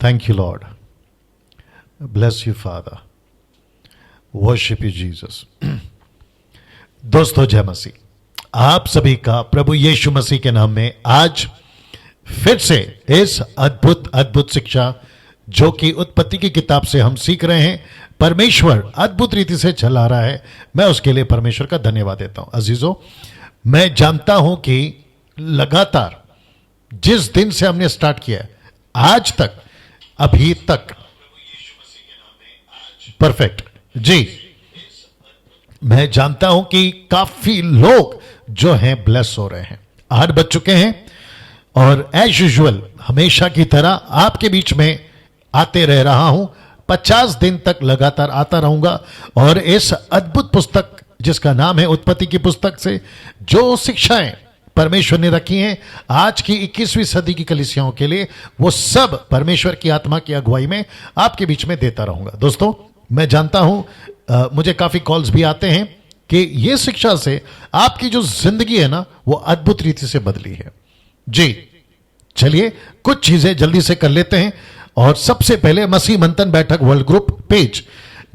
Thank you, Lord. Bless you, Father. Worship you, Jesus. दोस्तों, जय मसीह। आप सभी का प्रभु यीशु मसीह के नाम में आज फिर से इस अद्भुत शिक्षा जो कि उत्पत्ति की किताब से हम सीख रहे हैं, परमेश्वर अद्भुत रीति से चला रहा है। मैं उसके लिए परमेश्वर का धन्यवाद देता हूं। अजीजों, मैं जानता हूं कि लगातार जिस दिन से हमने स्टार्ट किया है आज तक, अभी तक परफेक्ट जी, मैं जानता हूं कि काफी लोग जो हैं ब्लेस हो रहे हैं। 8 बज चुके हैं और एज यूजुअल हमेशा की तरह आपके बीच में आते रह रहा हूं। 50 दिन तक लगातार आता रहूंगा और इस अद्भुत पुस्तक जिसका नाम है उत्पत्ति की पुस्तक से जो शिक्षाएं परमेश्वर ने रखी हैं आज की 21वीं सदी की कलीसियाओं के लिए, वो सब परमेश्वर की आत्मा की अगुवाई में आपके बीच में देता रहूंगा। दोस्तों, मैं जानता हूं मुझे काफी कॉल्स भी आते हैं कि ये शिक्षा से आपकी जो जिंदगी है ना वो अद्भुत रीति से बदली है। जी, चलिए कुछ चीजें जल्दी से कर लेते हैं। और सबसे पहले मसीह मंथन बैठक वर्ल्ड ग्रुप पेज,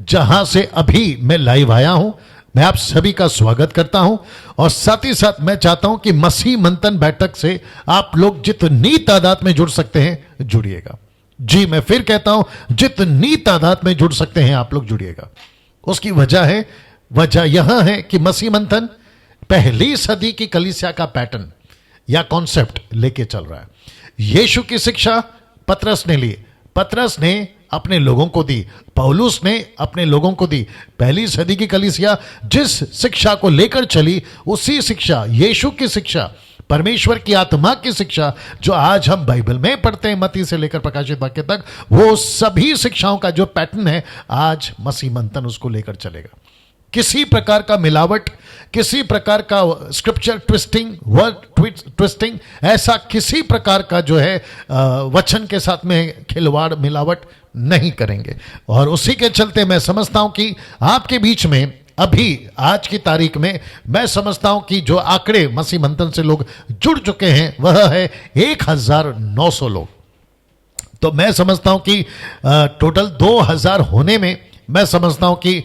जहां से अभी मैं लाइव आया हूं, मैं आप सभी का स्वागत करता हूं। और साथ ही साथ मैं चाहता हूं कि मसीह मंथन बैठक से आप लोग जितनी तादाद में जुड़ सकते हैं जुड़िएगा। जी, मैं फिर कहता हूं, जितनी तादाद में जुड़ सकते हैं आप लोग जुड़िएगा। उसकी वजह यहां है कि मसीह मंथन पहली सदी की कलीसिया का पैटर्न या कॉन्सेप्ट लेके चल रहा है। यीशु की शिक्षा पतरस ने ली, पतरस ने अपने लोगों को दी, पौलुस ने अपने लोगों को दी। पहली सदी की कलीसिया जिस शिक्षा को लेकर चली, उसी शिक्षा, यीशु की शिक्षा, परमेश्वर की आत्मा की शिक्षा जो आज हम बाइबल में पढ़ते हैं मत्ती से लेकर प्रकाशित वाक्य तक, वो सभी शिक्षाओं का जो पैटर्न है आज मसीह मंथन उसको लेकर चलेगा। किसी प्रकार का मिलावट, किसी प्रकार का स्क्रिप्चर ट्विस्टिंग, वर्ड ट्विस्टिंग, ऐसा किसी प्रकार का जो है वचन के साथ में खिलवाड़ मिलावट नहीं करेंगे। और उसी के चलते मैं समझता हूं कि आपके बीच में अभी आज की तारीख में मैं समझता हूं कि जो आंकड़े मसीह मंथन से लोग जुड़ चुके हैं वह है 1900 लोग। तो मैं समझता हूं कि टोटल 2000 होने में मैं समझता हूं कि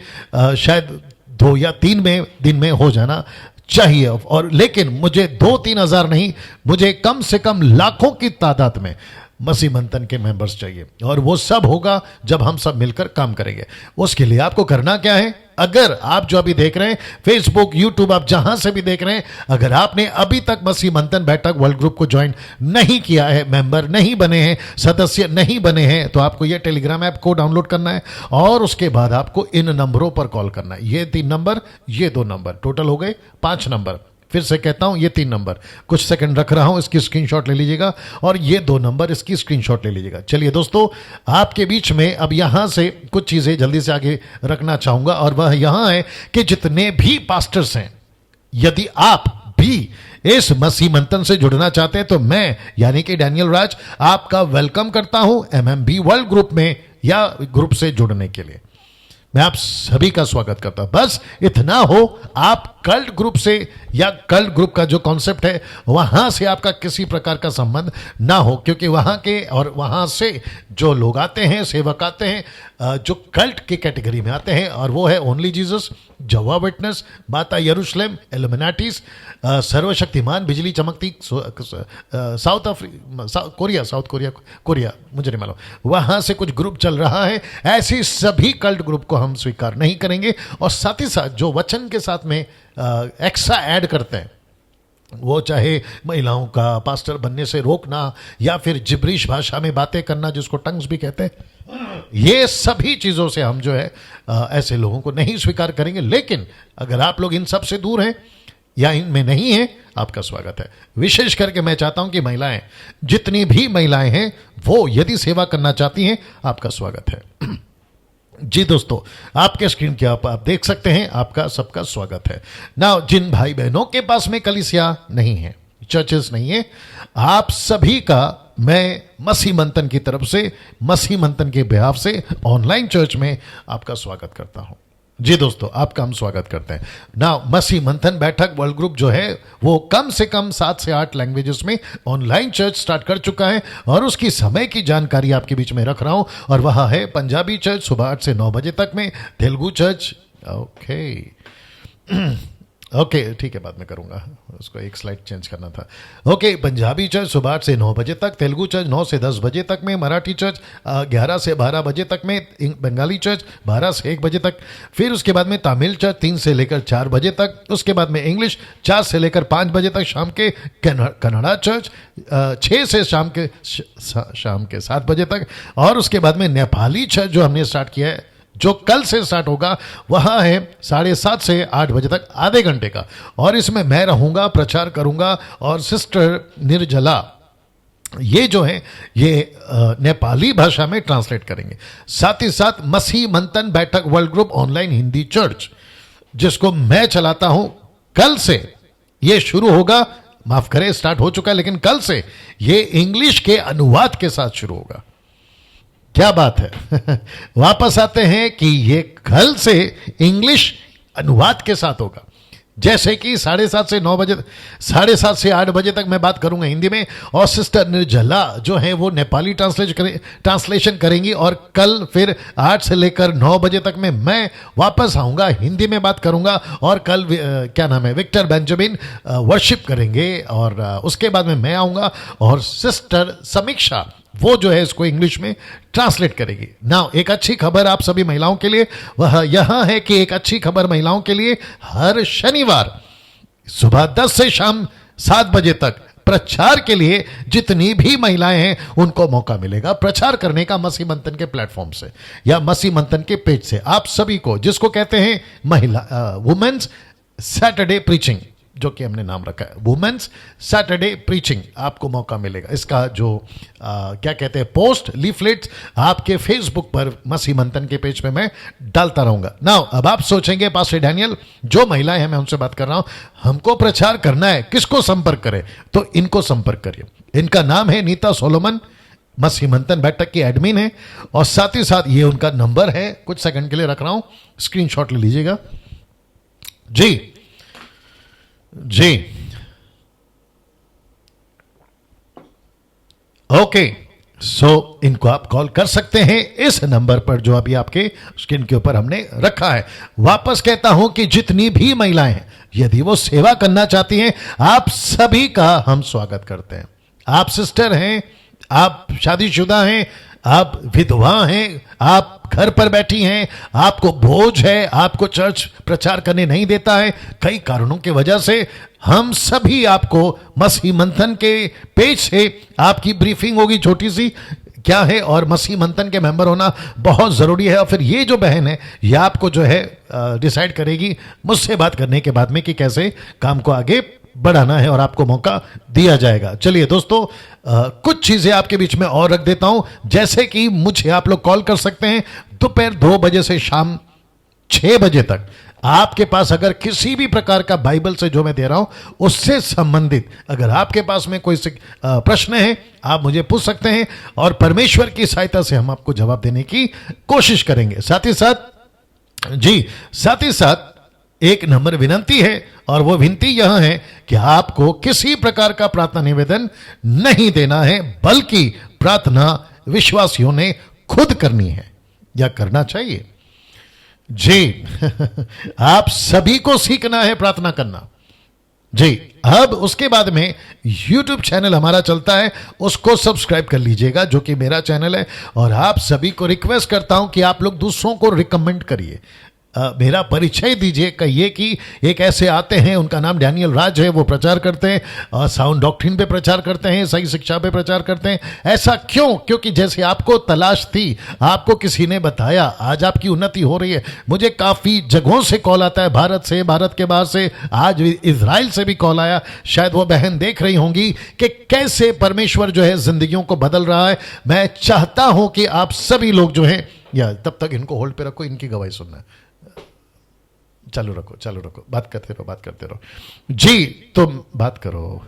शायद 2 या 3 दिन में हो जाना चाहिए। और लेकिन मुझे 2-3 हजार नहीं, मुझे कम से कम लाखों की तादाद में मसीह मंथन के मेंबर्स चाहिए। और वो सब होगा जब हम सब मिलकर काम करेंगे। उसके लिए आपको करना क्या है? अगर आप जो अभी देख रहे हैं फेसबुक, यूट्यूब, आप जहां से भी देख रहे हैं, अगर आपने अभी तक मसीह मंथन बैठक वर्ल्ड ग्रुप को ज्वाइन नहीं किया है, मेंबर नहीं बने हैं, सदस्य नहीं बने हैं, तो आपको ये टेलीग्राम ऐप को डाउनलोड करना है और उसके बाद आपको इन नंबरों पर कॉल करना है। ये 3 नंबर, ये 2 नंबर, टोटल हो गए 5 नंबर। फिर से कहता हूं, ये 3 नंबर, कुछ सेकंड रख रहा हूं, इसकी स्क्रीनशॉट ले लीजिएगा और ये 2 नंबर, इसकी स्क्रीनशॉट ले लीजिएगा। चलिए दोस्तों, आपके बीच में अब यहां से कुछ चीजें जल्दी से आगे रखना चाहूंगा और वह यहां है कि जितने भी पास्टर्स हैं, यदि आप भी इस मसीह मंथन से जुड़ना चाहते हैं तो मैं यानी कि डैनियल राज आपका वेलकम करता हूं MMB वर्ल्ड ग्रुप में या ग्रुप से जुड़ने के लिए। मैं आप सभी का स्वागत करता हूं। बस इतना हो, आप कल्ट ग्रुप से या कल्ट ग्रुप का जो कॉन्सेप्ट है वहां से आपका किसी प्रकार का संबंध ना हो, क्योंकि वहां के और वहां से जो लोग आते हैं, सेवक आते हैं जो कल्ट की कैटेगरी में आते हैं, और वो है ओनली जीसस, जवा विटनेस, माता यरूशलेम, एलुमिनाटीज, सर्वशक्तिमान, बिजली चमकती, साउथ कोरिया मुझे नहीं मालूम, वहां से कुछ ग्रुप चल रहा है। ऐसी सभी कल्ट ग्रुप को हम स्वीकार नहीं करेंगे। और साथ ही साथ जो वचन के साथ में एक्स्ट्रा ऐड करते हैं, वो चाहे महिलाओं का पास्टर बनने से रोकना या फिर जिब्रिश भाषा में बातें करना जिसको टंग्स भी कहते हैं, ये सभी चीजों से हम जो है ऐसे लोगों को नहीं स्वीकार करेंगे। लेकिन अगर आप लोग इन सब से दूर हैं या इनमें नहीं है, आपका स्वागत है। विशेष करके मैं चाहता हूं कि महिलाएं, जितनी भी महिलाएं हैं वो यदि सेवा करना चाहती हैं, आपका स्वागत है। जी दोस्तों, आपके स्क्रीन के आप देख सकते हैं, आपका सबका स्वागत है। नाउ, जिन भाई बहनों के पास में कलीसिया नहीं है, चर्चेस नहीं है, आप सभी का मैं मसीह मंथन की तरफ से, मसीह मंथन के बिहाफ से ऑनलाइन चर्च में आपका स्वागत करता हूं। जी दोस्तों, आपका हम स्वागत करते हैं। ना मसीह मंथन बैठक वर्ल्ड ग्रुप जो है वो कम से कम 7 से 8 लैंग्वेजेस में ऑनलाइन चर्च स्टार्ट कर चुका है और उसकी समय की जानकारी आपके बीच में रख रहा हूं। और वह है पंजाबी चर्च सुबह 8 से 9 बजे तक में, तेलुगु चर्च ओके ठीक है, बाद में करूंगा, उसको एक स्लाइड चेंज करना था। ओके, पंजाबी चर्च सुबह 8 से 9 बजे तक, तेलुगु चर्च 9 से 10 बजे तक में, मराठी चर्च 11 से 12 बजे तक में, बंगाली चर्च 12 से 1 बजे तक, फिर उसके बाद में तमिल चर्च 3 से लेकर 4 बजे तक, उसके बाद में इंग्लिश 4 से लेकर 5 बजे तक शाम के, कन्नड़ा चर्च 6 से शाम के 7 बजे तक, और उसके बाद में नेपाली चर्च जो हमने स्टार्ट किया है, जो कल से स्टार्ट होगा, वह है 7:30 से 8 बजे तक, आधे घंटे का। और इसमें मैं रहूंगा, प्रचार करूंगा और सिस्टर निर्जला ये जो है ये नेपाली भाषा में ट्रांसलेट करेंगे। साथ ही साथ मसीह मंथन बैठक world group online Hindi church, जिसको मैं चलाता हूं, कल से ये शुरू होगा। माफ करें, स्टार्ट हो चुका है, लेकिन कल से ये इंग्लिश के अनुवाद के साथ शुरू होगा। क्या बात है वापस आते हैं कि ये कल से इंग्लिश अनुवाद के साथ होगा। जैसे कि 7:30 से 9 बजे, 7:30 से 8 बजे तक मैं बात करूंगा हिंदी में, और सिस्टर निर्जला जो है वो नेपाली ट्रांसलेशन करेंगी, और कल फिर 8 से लेकर 9 बजे तक में मैं वापस आऊंगा, हिंदी में बात करूंगा। और कल क्या नाम है, विक्टर बेंजामिन वर्शिप करेंगे, और उसके बाद में मैं आऊंगा और सिस्टर समीक्षा वो जो है इसको इंग्लिश में ट्रांसलेट करेगी। नाउ एक अच्छी खबर आप सभी महिलाओं के लिए वह यहां है कि एक अच्छी खबर महिलाओं के लिए, हर शनिवार सुबह 10 से शाम 7 बजे तक प्रचार के लिए जितनी भी महिलाएं हैं उनको मौका मिलेगा प्रचार करने का, मसीह मंथन के प्लेटफॉर्म से या मसीह मंथन के पेज से। आप सभी को, जिसको कहते हैं महिला वुमेन्स सैटरडे प्रीचिंग, जो कि हमने नाम रखा है वुमेन्स सैटरडे प्रीचिंग, आपको मौका मिलेगा। इसका जो क्या कहते हैं पोस्ट लीफलेट्स आपके फेसबुक पर मसीह मंथन के पेज पे मैं डालता रहूंगा। नाउ अब आप सोचेंगे पास्टर डैनियल, जो महिलाएं हैं मैं उनसे बात कर रहा हूं, हमको प्रचार करना है, किसको संपर्क करें? तो इनको संपर्क करिए। इनका नाम है नीता सोलोमन, मसीह मंथन बैठक की एडमिन है, और साथ ही साथ ये उनका नंबर है, कुछ सेकंड के लिए रख रहा हूं, स्क्रीनशॉट ले लीजिएगा। जी ओके, सो इनको आप कॉल कर सकते हैं इस नंबर पर जो अभी आपके स्क्रीन के ऊपर हमने रखा है। वापस कहता हूं कि जितनी भी महिलाएं हैं, यदि वो सेवा करना चाहती हैं, आप सभी का हम स्वागत करते हैं। आप सिस्टर हैं, आप शादीशुदा हैं, आप विधवा हैं, आप घर पर बैठी हैं, आपको बोझ है, आपको चर्च प्रचार करने नहीं देता है, कई कारणों की वजह से, हम सभी आपको मसीह मंथन के पेज से आपकी ब्रीफिंग होगी छोटी सी, क्या है, और मसीह मंथन के मेंबर होना बहुत ज़रूरी है। और फिर ये जो बहन है ये आपको जो है डिसाइड करेगी मुझसे बात करने के बाद में कि कैसे काम को आगे बढ़ाना है, और आपको मौका दिया जाएगा। चलिए दोस्तों, कुछ चीज़ें आपके बीच में और रख देता हूं, जैसे कि मुझे आप लोग कॉल कर सकते हैं दोपहर 2 बजे से शाम 6 बजे तक। आपके पास अगर किसी भी प्रकार का बाइबल से जो मैं दे रहा हूं उससे संबंधित अगर आपके पास में कोई प्रश्न है, आप मुझे पूछ सकते हैं, और परमेश्वर की सहायता से हम आपको जवाब देने की कोशिश करेंगे। साथ ही साथ एक नम्र विनंती है, और वो विनती यह है कि आपको किसी प्रकार का प्रार्थना निवेदन नहीं देना है, बल्कि प्रार्थना विश्वासियों ने खुद करनी है या करना चाहिए। जी आप सभी को सीखना है प्रार्थना करना। जी, अब उसके बाद में YouTube चैनल हमारा चलता है, उसको सब्सक्राइब कर लीजिएगा, जो कि मेरा चैनल है। और आप सभी को रिक्वेस्ट करता हूं कि आप लोग दूसरों को रिकमेंड करिए, मेरा परिचय दीजिए, कहिए कि एक ऐसे आते हैं, उनका नाम डैनियल राज है, वो प्रचार करते हैं और साउंड डॉक्ट्रिन पे प्रचार करते हैं, सही शिक्षा पे प्रचार करते हैं। ऐसा क्यों? क्योंकि जैसे आपको तलाश थी, आपको किसी ने बताया, आज आपकी उन्नति हो रही है। मुझे काफ़ी जगहों से कॉल आता है, भारत से, भारत के बाहर से, आज इजराइल से भी कॉल आया। शायद वो बहन देख रही होंगी कि कैसे परमेश्वर जो है जिंदगियों को बदल रहा है। मैं चाहता हूं कि आप सभी लोग जो हैं, या तब तक इनको होल्ड पे रखो, इनकी गवाही सुनना है। चालू रखो, बात करते रहो। जी, तुम बात करो।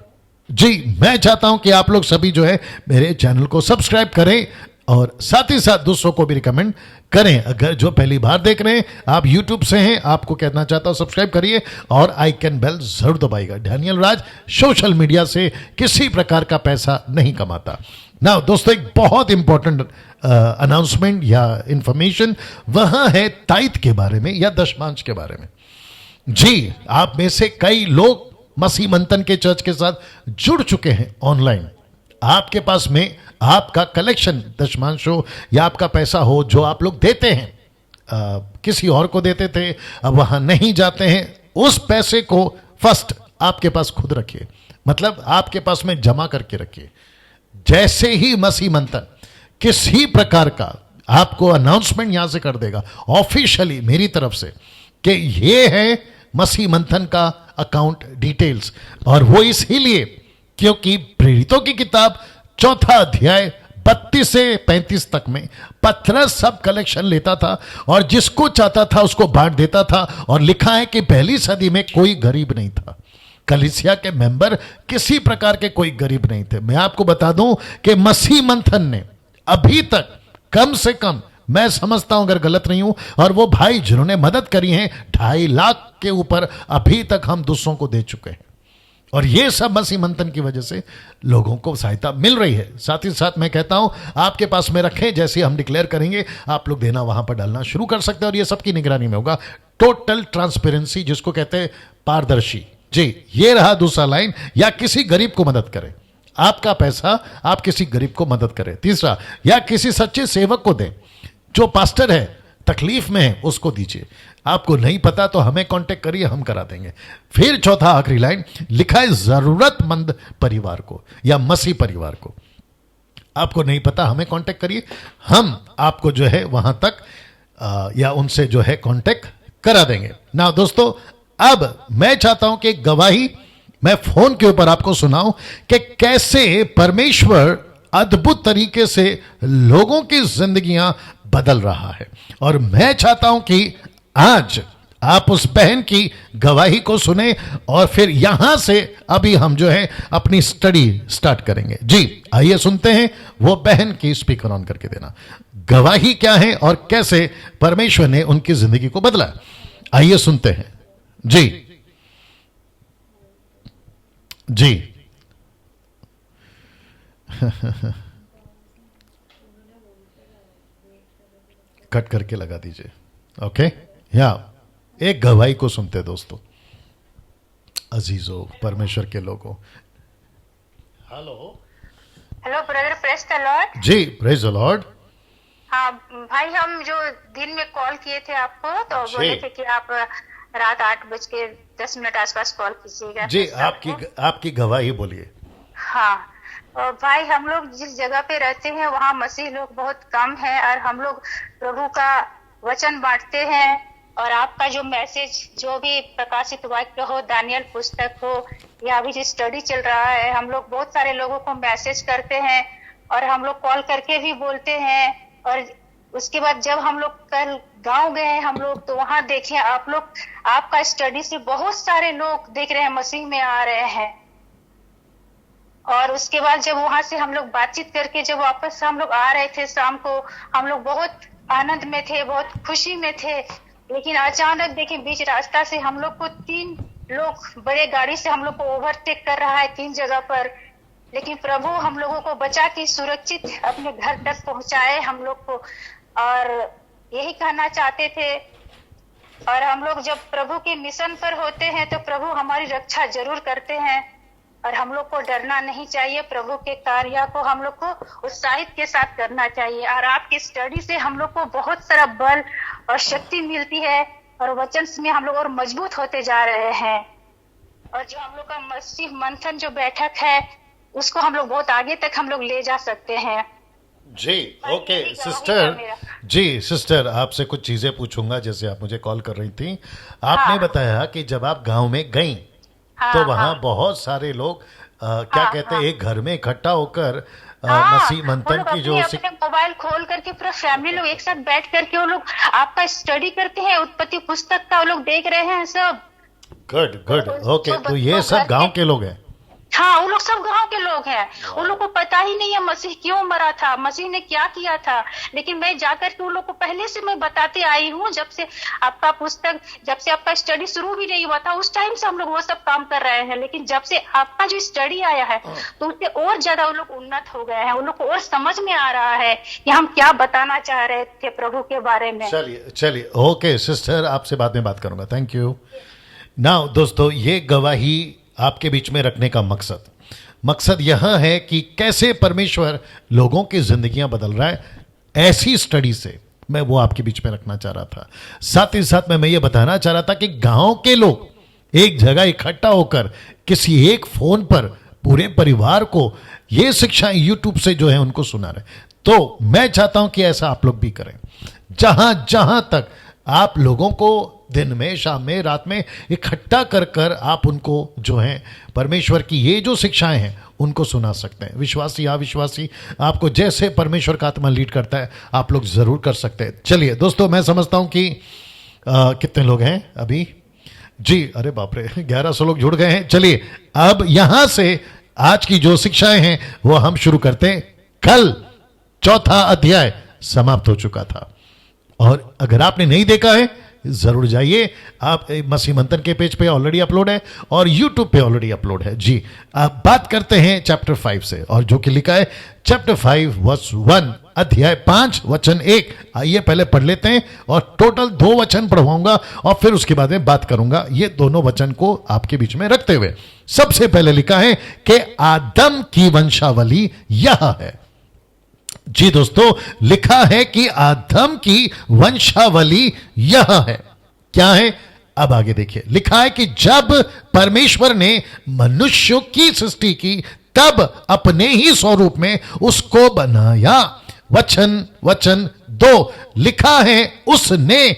जी, मैं चाहता हूं कि आप लोग सभी जो है मेरे चैनल को सब्सक्राइब करें, और साथ ही साथ दूसरों को भी रिकमेंड करें। अगर जो पहली बार देख रहे हैं, आप YouTube से हैं, आपको कहना चाहता हूं सब्सक्राइब करिए और आइकन बेल जरूर दबाइएगा। डैनियल राज सोशल मीडिया से किसी प्रकार का पैसा नहीं कमाता। ना दोस्तों, एक बहुत इंपॉर्टेंट अनाउंसमेंट या इंफॉर्मेशन वहां है ताइथ के बारे में या दशमांश के बारे में। जी, आप में से कई लोग मसीह मंथन के चर्च के साथ जुड़ चुके हैं ऑनलाइन। आपके पास में आपका कलेक्शन दशमांश हो या आपका पैसा हो जो आप लोग देते हैं, किसी और को देते थे, अब वहां नहीं जाते हैं, उस पैसे को फर्स्ट आपके पास खुद रखिए, मतलब आपके पास में जमा करके रखिए। जैसे ही मसीह मंथन किसी प्रकार का आपको अनाउंसमेंट यहां से कर देगा ऑफिशियली मेरी तरफ से कि ये है मसीह मंथन का अकाउंट डिटेल्स, और वो इसीलिए क्योंकि प्रेरितों की किताब 4 अध्याय 32 से 35 तक में पतरस सब कलेक्शन लेता था और जिसको चाहता था उसको बांट देता था। और लिखा है कि पहली सदी में कोई गरीब नहीं था, कलीसिया के मेंबर किसी प्रकार के कोई गरीब नहीं थे। मैं आपको बता दूं कि मसीह मंथन ने अभी तक कम से कम, मैं समझता हूं अगर गलत नहीं हूं, और वो भाई जिन्होंने मदद करी है 2.5 लाख के ऊपर अभी तक हम दूसरों को दे चुके हैं। और ये सब मसीह मंथन की वजह से लोगों को सहायता मिल रही है। साथ ही साथ मैं कहता हूं आपके पास में रखें, जैसे हम डिक्लेयर करेंगे आप लोग देना वहां पर डालना शुरू कर सकते हैं और ये सबकी निगरानी में होगा। टोटल ट्रांसपेरेंसी जिसको कहते हैं पारदर्शी। जी, ये रहा दूसरा लाइन, या किसी गरीब को मदद करें, आपका पैसा आप किसी गरीब को मदद करें। तीसरा, या किसी सच्चे सेवक को दें, जो पास्टर है तकलीफ में है उसको दीजिए। आपको नहीं पता तो हमें कांटेक्ट करिए, हम करा देंगे। फिर चौथा आखिरी लाइन लिखा है जरूरतमंद परिवार को या मसीह परिवार को। आपको नहीं पता हमें कांटेक्ट करिए, हम आपको जो है वहां तक या उनसे जो है कांटेक्ट करा देंगे ना। दोस्तों, अब मैं चाहता हूं कि गवाही मैं फोन के ऊपर आपको सुनाऊं कि कैसे परमेश्वर अद्भुत तरीके से लोगों की जिंदगियां बदल रहा है। और मैं चाहता हूं कि आज आप उस बहन की गवाही को सुने और फिर यहां से अभी हम जो है अपनी स्टडी स्टार्ट करेंगे। जी, आइए सुनते हैं वो बहन की स्पीकर ऑन करके देना, गवाही क्या है और कैसे परमेश्वर ने उनकी जिंदगी को बदला। आइए सुनते हैं। जी जी कट करके लगा दीजिए। ओके, या एक गवाही को सुनते दोस्तों, अजीजों, परमेश्वर के लोगों। Hello hello brother, praise the Lord. जी, प्रेज द लॉर्ड। हाँ भाई, हम जो दिन में कॉल किए थे आपको, तो बोले थे कि आप रात 8:10 आसपास कॉल कीजिएगा। जी, आपकी गवाही बोलिए। हाँ, और भाई हम लोग जिस जगह पे रहते हैं वहाँ मसीह लोग बहुत कम हैं और हम लोग प्रभु का वचन बांटते हैं। और आपका जो मैसेज, जो भी प्रकाशित वाक्य हो, दानियल पुस्तक हो, या अभी जो स्टडी चल रहा है, हम लोग बहुत सारे लोगों को मैसेज करते हैं और हम लोग कॉल करके भी बोलते हैं। और उसके बाद जब हम लोग कल गांव गए हम लोग, तो वहां देखे आप लोग, आपका स्टडी से बहुत सारे लोग देख रहे हैं मसीह में आ रहे हैं। और उसके बाद जब वहां से हम लोग बातचीत करके जब वापस हम लोग आ रहे थे शाम को, हम लोग बहुत आनंद में थे, बहुत खुशी में थे। लेकिन अचानक देखिए बीच रास्ता से हम लोग को 3 लोग बड़े गाड़ी से हम लोग को ओवरटेक कर रहा है 3 जगह पर। लेकिन प्रभु हम लोगों को बचा के सुरक्षित अपने घर तक पहुंचाए हम लोग को। और यही कहना चाहते थे। और हम लोग जब प्रभु के मिशन पर होते हैं तो प्रभु हमारी रक्षा जरूर करते हैं और हम लोग को डरना नहीं चाहिए। प्रभु के कार्य को हम लोग को उत्साहित के साथ करना चाहिए। और आपकी स्टडी से हम लोग को बहुत सारा बल और शक्ति मिलती है और वचन में हम लोग और मजबूत होते जा रहे हैं। और जो हम लोग का मसीह मंथन जो बैठक है उसको हम लोग बहुत आगे तक हम लोग ले जा सकते हैं। जी, ओके सिस्टर। जी सिस्टर, आपसे कुछ चीजें पूछूंगा जैसे आप मुझे कॉल कर रही थी। आपने बताया कि जब आप गांव में गई तो वहां बहुत सारे लोग क्या कहते हैं, एक घर में इकट्ठा होकर मसीह मंथन की जो मोबाइल खोल करके पूरा फैमिली लोग एक साथ बैठ करके वो लोग आपका स्टडी करते हैं, उत्पत्ति पुस्तक का वो लोग देख रहे हैं सब। Good good, okay. तो ये सब गांव के लोग हैं? हाँ, वो लोग सब गांव के लोग हैं। उन लोग को पता ही नहीं है मसीह क्यों मरा था, मसीह ने क्या किया था। लेकिन मैं जाकर के उन लोग को पहले से मैं बताते आई हूँ, जब से आपका पुस्तक, जब से आपका स्टडी शुरू भी नहीं हुआ था, उस टाइम से हम लोग वो सब काम कर रहे हैं। लेकिन जब से आपका जो स्टडी आया है तो उससे और ज्यादा उन लोग उन्नत हो गए हैं। उन लोग को और समझ में आ रहा है कि हम क्या बताना चाह रहे थे प्रभु के बारे में। चलिए ओके सिस्टर, आपसे बाद में बात करूंगा। Thank you. नाउ दोस्तों, ये गवाही आपके बीच में रखने का मकसद यह है कि कैसे परमेश्वर लोगों की जिंदगियां बदल रहा है, ऐसी स्टडी से मैं वो आपके बीच में रखना चाह रहा था। साथ ही साथ मैं ये बताना चाह रहा था कि गांव के लोग एक जगह इकट्ठा होकर किसी एक फोन पर पूरे परिवार को ये शिक्षा यूट्यूब से जो है उनको सुना रहे। तो मैं चाहता हूं कि ऐसा आप लोग भी करें। जहां जहां तक आप लोगों को दिन में, शाम में, रात में इकट्ठा कर कर आप उनको जो है परमेश्वर की ये जो शिक्षाएं हैं उनको सुना सकते हैं। विश्वासी अविश्वासी, आपको जैसे परमेश्वर का आत्मा लीड करता है आप लोग जरूर कर सकते हैं। चलिए दोस्तों, मैं समझता हूं कि कितने लोग हैं अभी जी, अरे बाप रे 1100 लोग जुड़ गए हैं। चलिए अब यहां से आज की जो शिक्षाएं हैं वो हम शुरू करते हैं। कल चौथा अध्याय समाप्त हो चुका था और अगर आपने नहीं देखा है जरूर जाइए। आप मसीह मंथन के पेज पे ऑलरेडी अपलोड है और यूट्यूब पे ऑलरेडी अपलोड है जी। आप बात करते हैं चैप्टर 5 से, और जो कि लिखा है चैप्टर 5 वर्स 1, अध्याय 5 वचन 1। आइए पहले पढ़ लेते हैं और टोटल 2 वचन पढ़वाऊंगा और फिर उसके बाद में बात करूंगा ये दोनों वचन को आपके बीच में रखते हुए। सबसे पहले लिखा है कि आदम की वंशावली यह है। जी दोस्तों, लिखा है कि आदम की वंशावली यह है। क्या है? अब आगे देखिए। लिखा है कि जब परमेश्वर ने मनुष्यों की सृष्टि की तब अपने ही स्वरूप में उसको बनाया। वचन 2 लिखा है उसने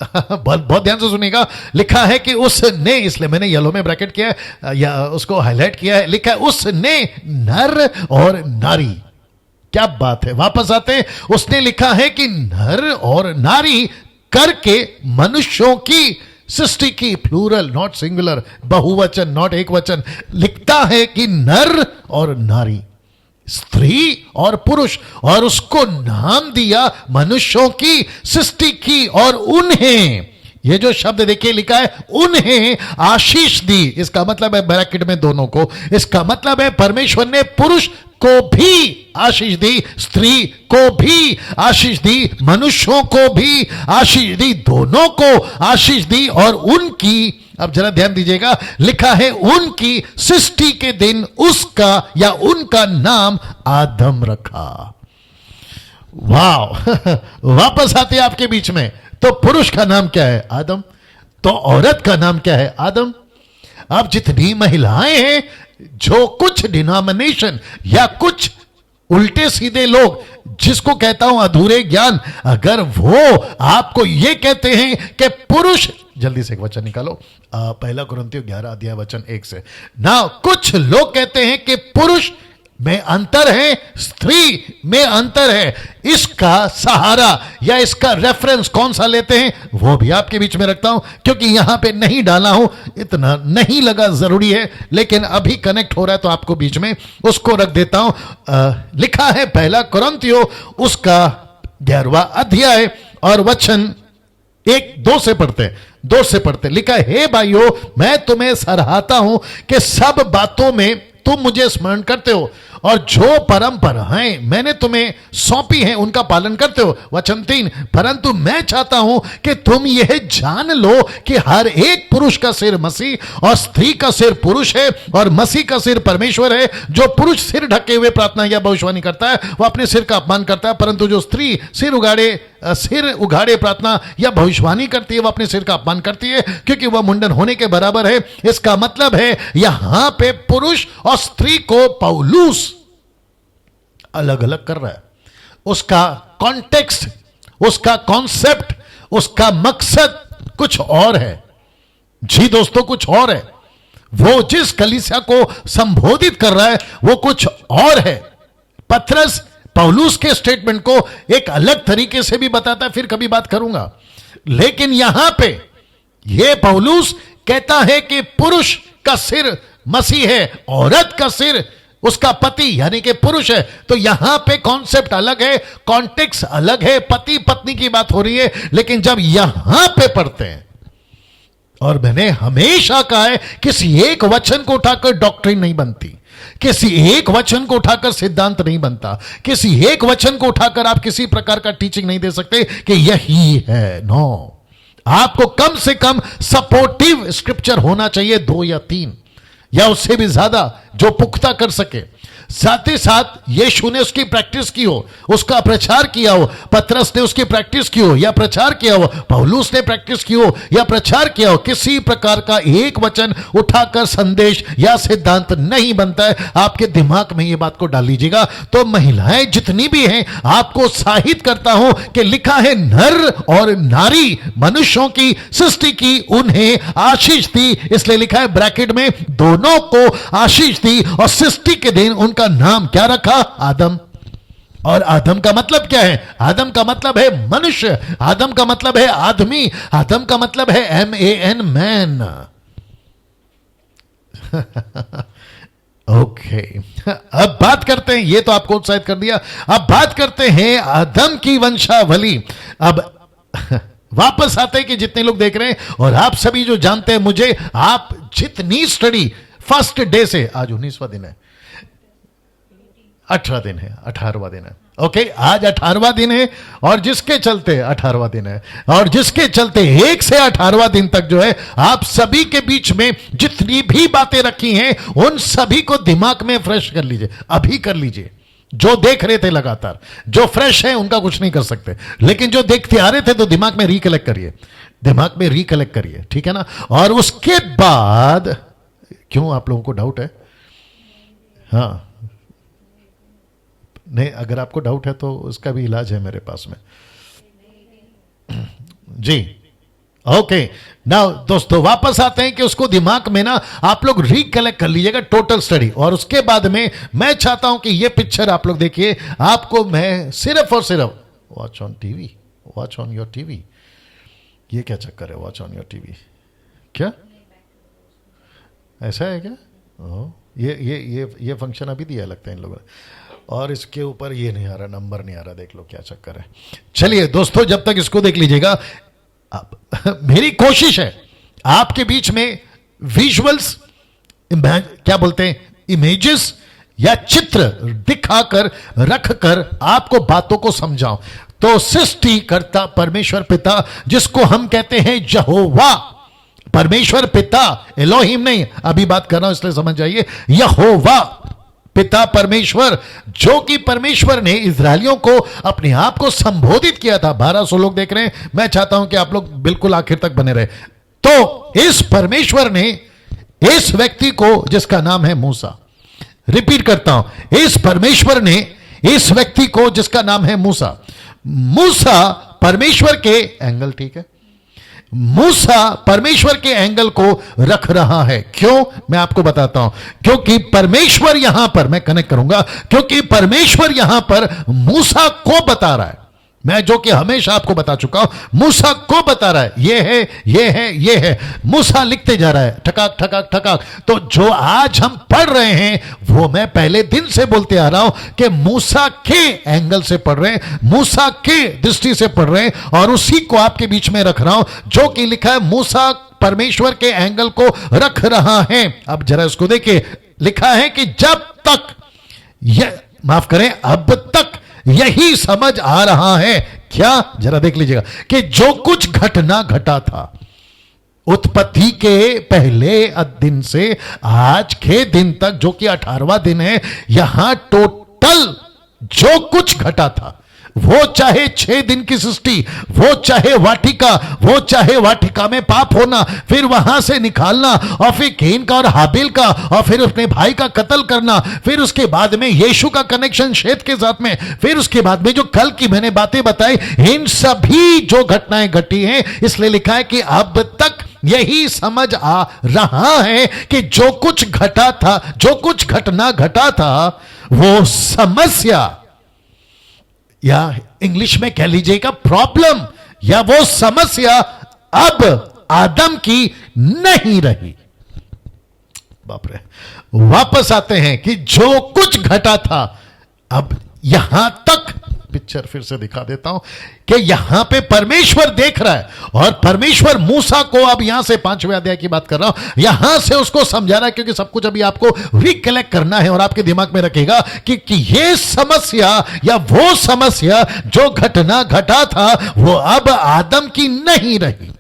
बहुत ध्यान से सुनिएगा। लिखा है कि उसने, इसलिए मैंने येलो में ब्रैकेट किया है या उसको हाईलाइट किया है। लिखा है उसने नर और नारी। क्या बात है। वापस आते हैं। उसने लिखा है कि नर और नारी करके मनुष्यों की सृष्टि की, प्लूरल नॉट सिंगुलर, बहुवचन नॉट एक वचन। लिखता है कि नर और नारी, स्त्री और पुरुष, और उसको नाम दिया मनुष्यों की सृष्टि की और उन्हें, ये जो शब्द देखिए लिखा है उन्हें आशीष दी। इसका मतलब है ब्रैकेट में दोनों को, इसका मतलब है परमेश्वर ने पुरुष को भी आशीष दी, स्त्री को भी आशीष दी, मनुष्यों को भी आशीष दी, दोनों को आशीष दी। और उनकी, अब जरा ध्यान दीजिएगा, लिखा है उनकी सृष्टि के दिन उसका या उनका नाम आदम रखा। वाह वापस आते हैं आपके बीच में। तो पुरुष का नाम क्या है? आदम। तो औरत का नाम क्या है? आदम। अब जितनी महिलाएं हैं, जो कुछ डिनोमिनेशन या कुछ उल्टे सीधे लोग, जिसको कहता हूं अधूरे ज्ञान, अगर वो आपको ये कहते हैं कि पुरुष, जल्दी से एक वचन निकालो, पहला कुरिन्थियों 11 अध्याय वचन 1 से ना, कुछ लोग कहते हैं कि पुरुष में अंतर है, स्त्री में अंतर है। इसका सहारा या इसका रेफरेंस कौन सा लेते हैं वो भी आपके बीच में रखता हूं, क्योंकि यहां पे नहीं डाला हूं, इतना नहीं लगा जरूरी है, लेकिन अभी कनेक्ट हो रहा है तो आपको बीच में उसको रख देता हूं। लिखा है पहला कुरिन्थियों उसका 11वां अध्याय और वचन 1-2 से पढ़ते, 2 से पढ़ते। लिखा है, हे भाइयों, मैं तुम्हें सराहता हूं कि सब बातों में तुम मुझे स्मरण करते हो और जो परंपराएं मैंने तुम्हें सौंपी हैं उनका पालन करते हो। वचन 3, परंतु मैं चाहता हूं कि तुम यह जान लो कि हर एक पुरुष का सिर मसीह और स्त्री का सिर पुरुष है और मसीह का सिर परमेश्वर है। जो पुरुष सिर ढके हुए प्रार्थना या भविष्यवाणी करता है वह अपने सिर का अपमान करता है, परंतु जो स्त्री सिर उगाड़े प्रार्थना या भविष्यवाणी करती है वह अपने सिर का अपमान करती है, क्योंकि वह मुंडन होने के बराबर है। इसका मतलब है यहां पे पुरुष और स्त्री को पौलुस अलग अलग कर रहा है। उसका कॉन्टेक्स्ट, उसका कॉन्सेप्ट, उसका मकसद कुछ और है। जी दोस्तों, कुछ और है। वो जिस कलीसिया को संबोधित कर रहा है वो कुछ और है। पतरस पौलुस के स्टेटमेंट को एक अलग तरीके से भी बताता है, फिर कभी बात करूंगा। लेकिन यहां पे ये पौलुस कहता है कि पुरुष का सिर मसीह है, औरत का सिर उसका पति यानी कि पुरुष है। तो यहां पे कॉन्सेप्ट अलग है, कॉन्टेक्स्ट अलग है, पति पत्नी की बात हो रही है। लेकिन जब यहां पे पढ़ते हैं, और मैंने हमेशा कहा है, किसी एक वचन को उठाकर डॉक्ट्रिन नहीं बनती, किसी एक वचन को उठाकर सिद्धांत नहीं बनता, किसी एक वचन को उठाकर आप किसी प्रकार का टीचिंग नहीं दे सकते कि यही है। नो, आपको कम से कम सपोर्टिव स्क्रिप्चर होना चाहिए, 2 या 3 या उससे भी ज्यादा, जो पुख्ता कर सके। साथ ही साथ यीशु ने उसकी प्रैक्टिस की हो, उसका प्रचार किया हो, पतरस ने उसकी प्रैक्टिस की हो या प्रचार किया हो, पौलुस ने प्रैक्टिस की हो या प्रचार किया हो। किसी प्रकार का एक वचन उठाकर संदेश या सिद्धांत नहीं बनता है। आपके दिमाग में ये बात को डाल लीजिएगा। तो महिलाएं जितनी भी हैं, आपको उत्साहित करता हूं कि लिखा है नर और नारी मनुष्यों की सृष्टि की उन्हें आशीष दी, इसलिए लिखा है ब्रैकेट में दोनों को आशीष दी। और सृष्टि के दिन उनका नाम क्या रखा? आदम। और आदम का मतलब क्या है? आदम का मतलब है मनुष्य, आदम का मतलब है आदमी, आदम का मतलब है MAN, मैन। ओके, अब बात करते हैं, ये तो आपको उत्साहित कर दिया। अब बात करते हैं आदम की वंशावली। अब वापस आते हैं कि जितने लोग देख रहे हैं और आप सभी जो जानते हैं मुझे, आप जितनी स्टडी फर्स्ट डे से, आज 19वां दिन है, 18 दिन है, 18वां दिन है। ओके, आज 18वां दिन है और जिसके चलते 18वां दिन है और जिसके चलते 1 से 18वां दिन तक जो है, आप सभी के बीच में जितनी भी बातें रखी हैं उन सभी को दिमाग में फ्रेश कर लीजिए, अभी कर लीजिए। जो देख रहे थे लगातार, जो फ्रेश है उनका कुछ नहीं कर सकते, लेकिन जो देखते आ रहे थे तो दिमाग में रिकलेक्ट करिए, दिमाग में रिकलेक्ट करिए, ठीक है ना। और उसके बाद, क्यों आप लोगों को डाउट है? हाँ, नहीं, अगर आपको डाउट है तो उसका भी इलाज है मेरे पास में जी। ओके, नाउ दोस्तों वापस आते हैं कि उसको दिमाग में ना आप लोग रिकलेक्ट कर लीजिएगा, टोटल स्टडी। और उसके बाद में मैं चाहता हूं कि ये पिक्चर आप लोग देखिए। आपको मैं सिर्फ और सिर्फ watch on TV, watch on your TV, ये क्या चक्कर है? वॉच ऑन योर टीवी क्या ऐसा है क्या? ये फंक्शन अभी दिया लगता है इन लोगों ने, और इसके ऊपर ये नहीं आ रहा, नंबर नहीं आ रहा, देख लो क्या चक्कर है। चलिए दोस्तों, जब तक इसको देख लीजिएगा, मेरी कोशिश है आपके बीच में विजुअल्स, क्या बोलते हैं, इमेजेस या चित्र दिखाकर रखकर आपको बातों को समझाऊं। तो सृष्टिकर्ता परमेश्वर पिता, जिसको हम कहते हैं यहोवा, परमेश्वर पिता, एलोहिम नहीं, अभी बात कर रहा हूं इसलिए समझ जाइए, यहोवा पिता परमेश्वर, जो कि परमेश्वर ने इजरायलियों को अपने आप को संबोधित किया था। 1200 लोग देख रहे हैं, मैं चाहता हूं कि आप लोग बिल्कुल आखिर तक बने रहे। तो इस परमेश्वर ने इस व्यक्ति को, जिसका नाम है मूसा, रिपीट करता हूं, इस परमेश्वर ने इस व्यक्ति को जिसका नाम है मूसा, मूसा परमेश्वर के एंगल, ठीक है, मूसा परमेश्वर के एंगल को रख रहा है। क्यों? मैं आपको बताता हूं। क्योंकि परमेश्वर यहां पर, मैं कनेक्ट करूंगा, क्योंकि परमेश्वर यहां पर मूसा को बता रहा है, मैं जो कि हमेशा आपको बता चुका हूं, मूसा को बता रहा है, ये है, ये है, ये है। मूसा लिखते जा रहा है, ठकाक ठकाक ठकाक। तो जो आज हम पढ़ रहे हैं वो मैं पहले दिन से बोलते आ रहा हूं कि मूसा के एंगल से पढ़ रहे हैं, मूसा के दृष्टि से पढ़ रहे हैं, और उसी को आपके बीच में रख रहा हूं, जो कि लिखा है मूसा परमेश्वर के एंगल को रख रहा है। अब जरा इसको देखिए, लिखा है कि जब तक, माफ करें, अब तक यही समझ आ रहा है, क्या? जरा देख लीजिएगा कि जो कुछ घटना घटा था उत्पत्ति के पहले दिन से आज के दिन तक, जो कि 18वां दिन है, यहां टोटल जो कुछ घटा था, वो चाहे 6 दिन की सृष्टि, वो चाहे वाटिका, वो चाहे वाटिका में पाप होना, फिर वहां से निकालना, और फिर कैन का और हाबिल का, और फिर अपने भाई का कत्ल करना, फिर उसके बाद में यीशु का कनेक्शन शेत के साथ में, फिर उसके बाद में जो कल की मैंने बातें बताई, इन सभी जो घटनाएं घटी हैं, इसलिए लिखा है कि अब तक यही समझ आ रहा है कि जो कुछ घटा था, जो कुछ घटना घटा था, वो समस्या, या इंग्लिश में कह लीजिएगा प्रॉब्लम, या वो समस्या अब आदम की नहीं रही। बाप रे। वापस आते हैं कि जो कुछ घटा था, अब यहां तक पिक्चर फिर से दिखा देता हूं कि यहां पे परमेश्वर देख रहा है, और परमेश्वर मूसा को, अब यहां से 5वें अध्याय की बात कर रहा हूं, यहां से उसको समझा रहा है, क्योंकि सब कुछ अभी आपको रिकलेक्ट करना है और आपके दिमाग में रखेगा कि ये समस्या या वो समस्या जो घटना घटा था वो अब आदम की नहीं रही।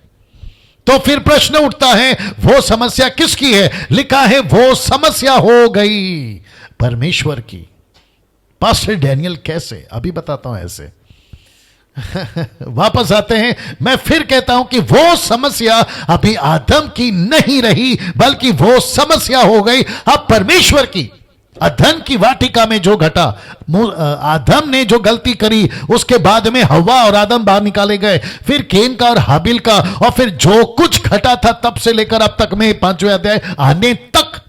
तो फिर प्रश्न उठता है, वो समस्या किसकी है? लिखा है वो समस्या हो गई परमेश्वर की। पास्टर डैनियल कैसे? अभी बताता हूं ऐसे। वापस आते हैं, मैं फिर कहता हूं कि वो समस्या अभी आदम की नहीं रही, बल्कि वो समस्या हो गई अब परमेश्वर की। अदन की वाटिका में जो घटा, आदम ने जो गलती करी, उसके बाद में हव्वा और आदम बाहर निकाले गए, फिर केन का और हाबिल का, और फिर जो कुछ घटा था तब से लेकर अब तक में 5वें अध्याय आने तक,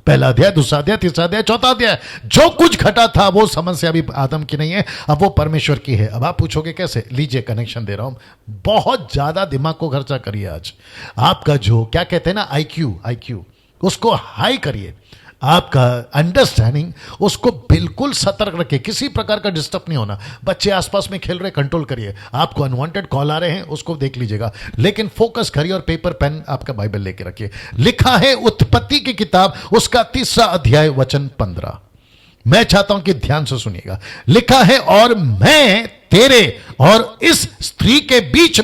पहला अध्याय, दूसरा अध्याय, तीसरा अध्याय, चौथा अध्याय, जो कुछ घटा था वो समस्या भी आदम की नहीं है, अब वो परमेश्वर की है। अब आप पूछोगे कैसे? लीजिए कनेक्शन दे रहा हूं। बहुत ज्यादा दिमाग को खर्चा करिए आज। आपका जो क्या कहते हैं ना आईक्यू, उसको हाई करिए। आपका अंडरस्टैंडिंग, उसको बिल्कुल सतर्क रखिए, किसी प्रकार का डिस्टर्ब नहीं होना। बच्चे आसपास में खेल रहे, कंट्रोल करिए। आपको अनवांटेड कॉल आ रहे हैं, उसको देख लीजिएगा, लेकिन फोकस करिए और पेपर पेन आपका बाइबल लेके रखिए। लिखा है उत्पत्ति की किताब, उसका 3रा अध्याय वचन 15। मैं चाहता हूं कि ध्यान से सुनिएगा। लिखा है, और मैं तेरे और इस स्त्री के बीच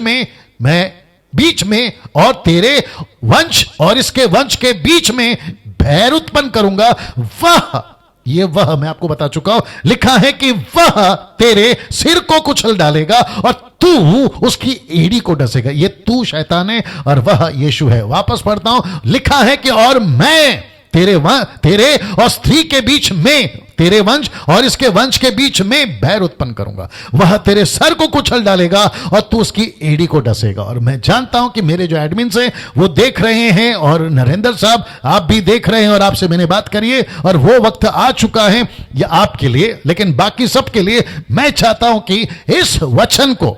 में और तेरे वंश और इसके वंश के बीच में बैर उत्पन्न करूंगा। वह मैं आपको बता चुका हूं। लिखा है कि वह तेरे सिर को कुचल डालेगा और तू उसकी एड़ी को डसेगा। ये तू शैतान है और वह यीशु है। वापस पढ़ता हूं, लिखा है कि और मैं तेरे और स्त्री के बीच में, तेरे वंश और इसके वंश के बीच में बैर उत्पन्न करूंगा। वह तेरे सर को कुचल डालेगा और तू उसकी एड़ी को डसेगा। और मैं जानता हूं कि मेरे जो एडमिन हैं वो देख रहे हैं, और नरेंद्र साहब आप भी देख रहे हैं, और आपसे मैंने बात करी है, और वो वक्त आ चुका है ये आपके लिए, लेकिन बाकी सबके लिए मैं चाहता हूं कि इस वचन को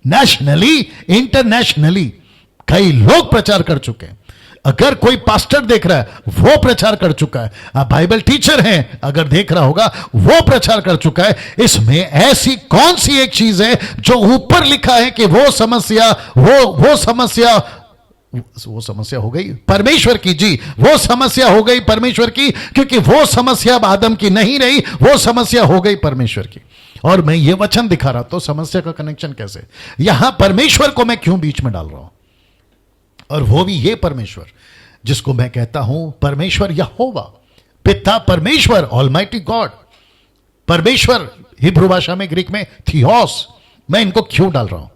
नेशनली, इंटरनेशनली कई लोग प्रचार कर चुके हैं। अगर कोई पास्टर देख रहा है वो प्रचार कर चुका है, आप बाइबल टीचर हैं अगर देख रहा होगा वो प्रचार कर चुका है। इसमें ऐसी कौन सी एक चीज है जो ऊपर लिखा है कि वो समस्या हो गई परमेश्वर की? जी, वो समस्या हो गई परमेश्वर की, क्योंकि वो समस्या आदम की नहीं रही, वो समस्या हो गई परमेश्वर की। और मैं ये वचन दिखा रहा, तो समस्या का कनेक्शन कैसे? यहां परमेश्वर को मैं क्यों बीच में डाल रहा हूं? और वो भी ये परमेश्वर जिसको मैं कहता हूं परमेश्वर यहोवा, पिता परमेश्वर, ऑलमाइटी गॉड। परमेश्वर हिब्रू भाषा में, ग्रीक में थियोस। मैं इनको क्यों डाल रहा हूं?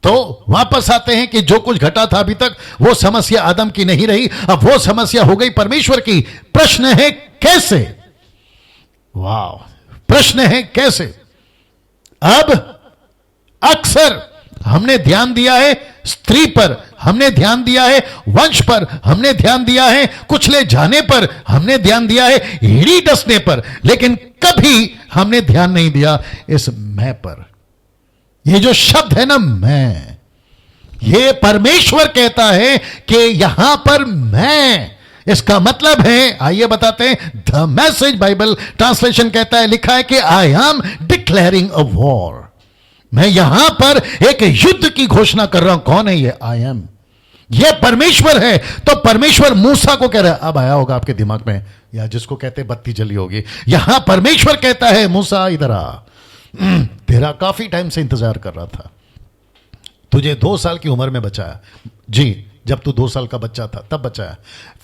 तो वापस आते हैं कि जो कुछ घटा था अभी तक वो समस्या आदम की नहीं रही, अब वो समस्या हो गई परमेश्वर की। प्रश्न है कैसे? वाह, प्रश्न है कैसे? अब अक्सर हमने ध्यान दिया है स्त्री पर, हमने ध्यान दिया है वंश पर, हमने ध्यान दिया है कुचले जाने पर, हमने ध्यान दिया है एड़ी डसने पर, लेकिन कभी हमने ध्यान नहीं दिया इस मैं पर। ये जो शब्द है ना मैं, ये परमेश्वर कहता है कि यहां पर मैं, इसका मतलब है, आइए बताते हैं, द मैसेज बाइबल ट्रांसलेशन कहता है, लिखा है कि I am declaring a war. मैं यहां पर एक युद्ध की घोषणा कर रहा हूं। कौन है ये? I am. ये परमेश्वर है। तो परमेश्वर मूसा को कह रहा है, अब आया होगा आपके दिमाग में, या जिसको कहते बत्ती जली होगी। यहां परमेश्वर कहता है, मूसा इधर आ, तेरा काफी टाइम से इंतजार कर रहा था, तुझे 2 साल की उम्र में बचाया। जी, जब तू 2 साल का बच्चा था तब बचाया।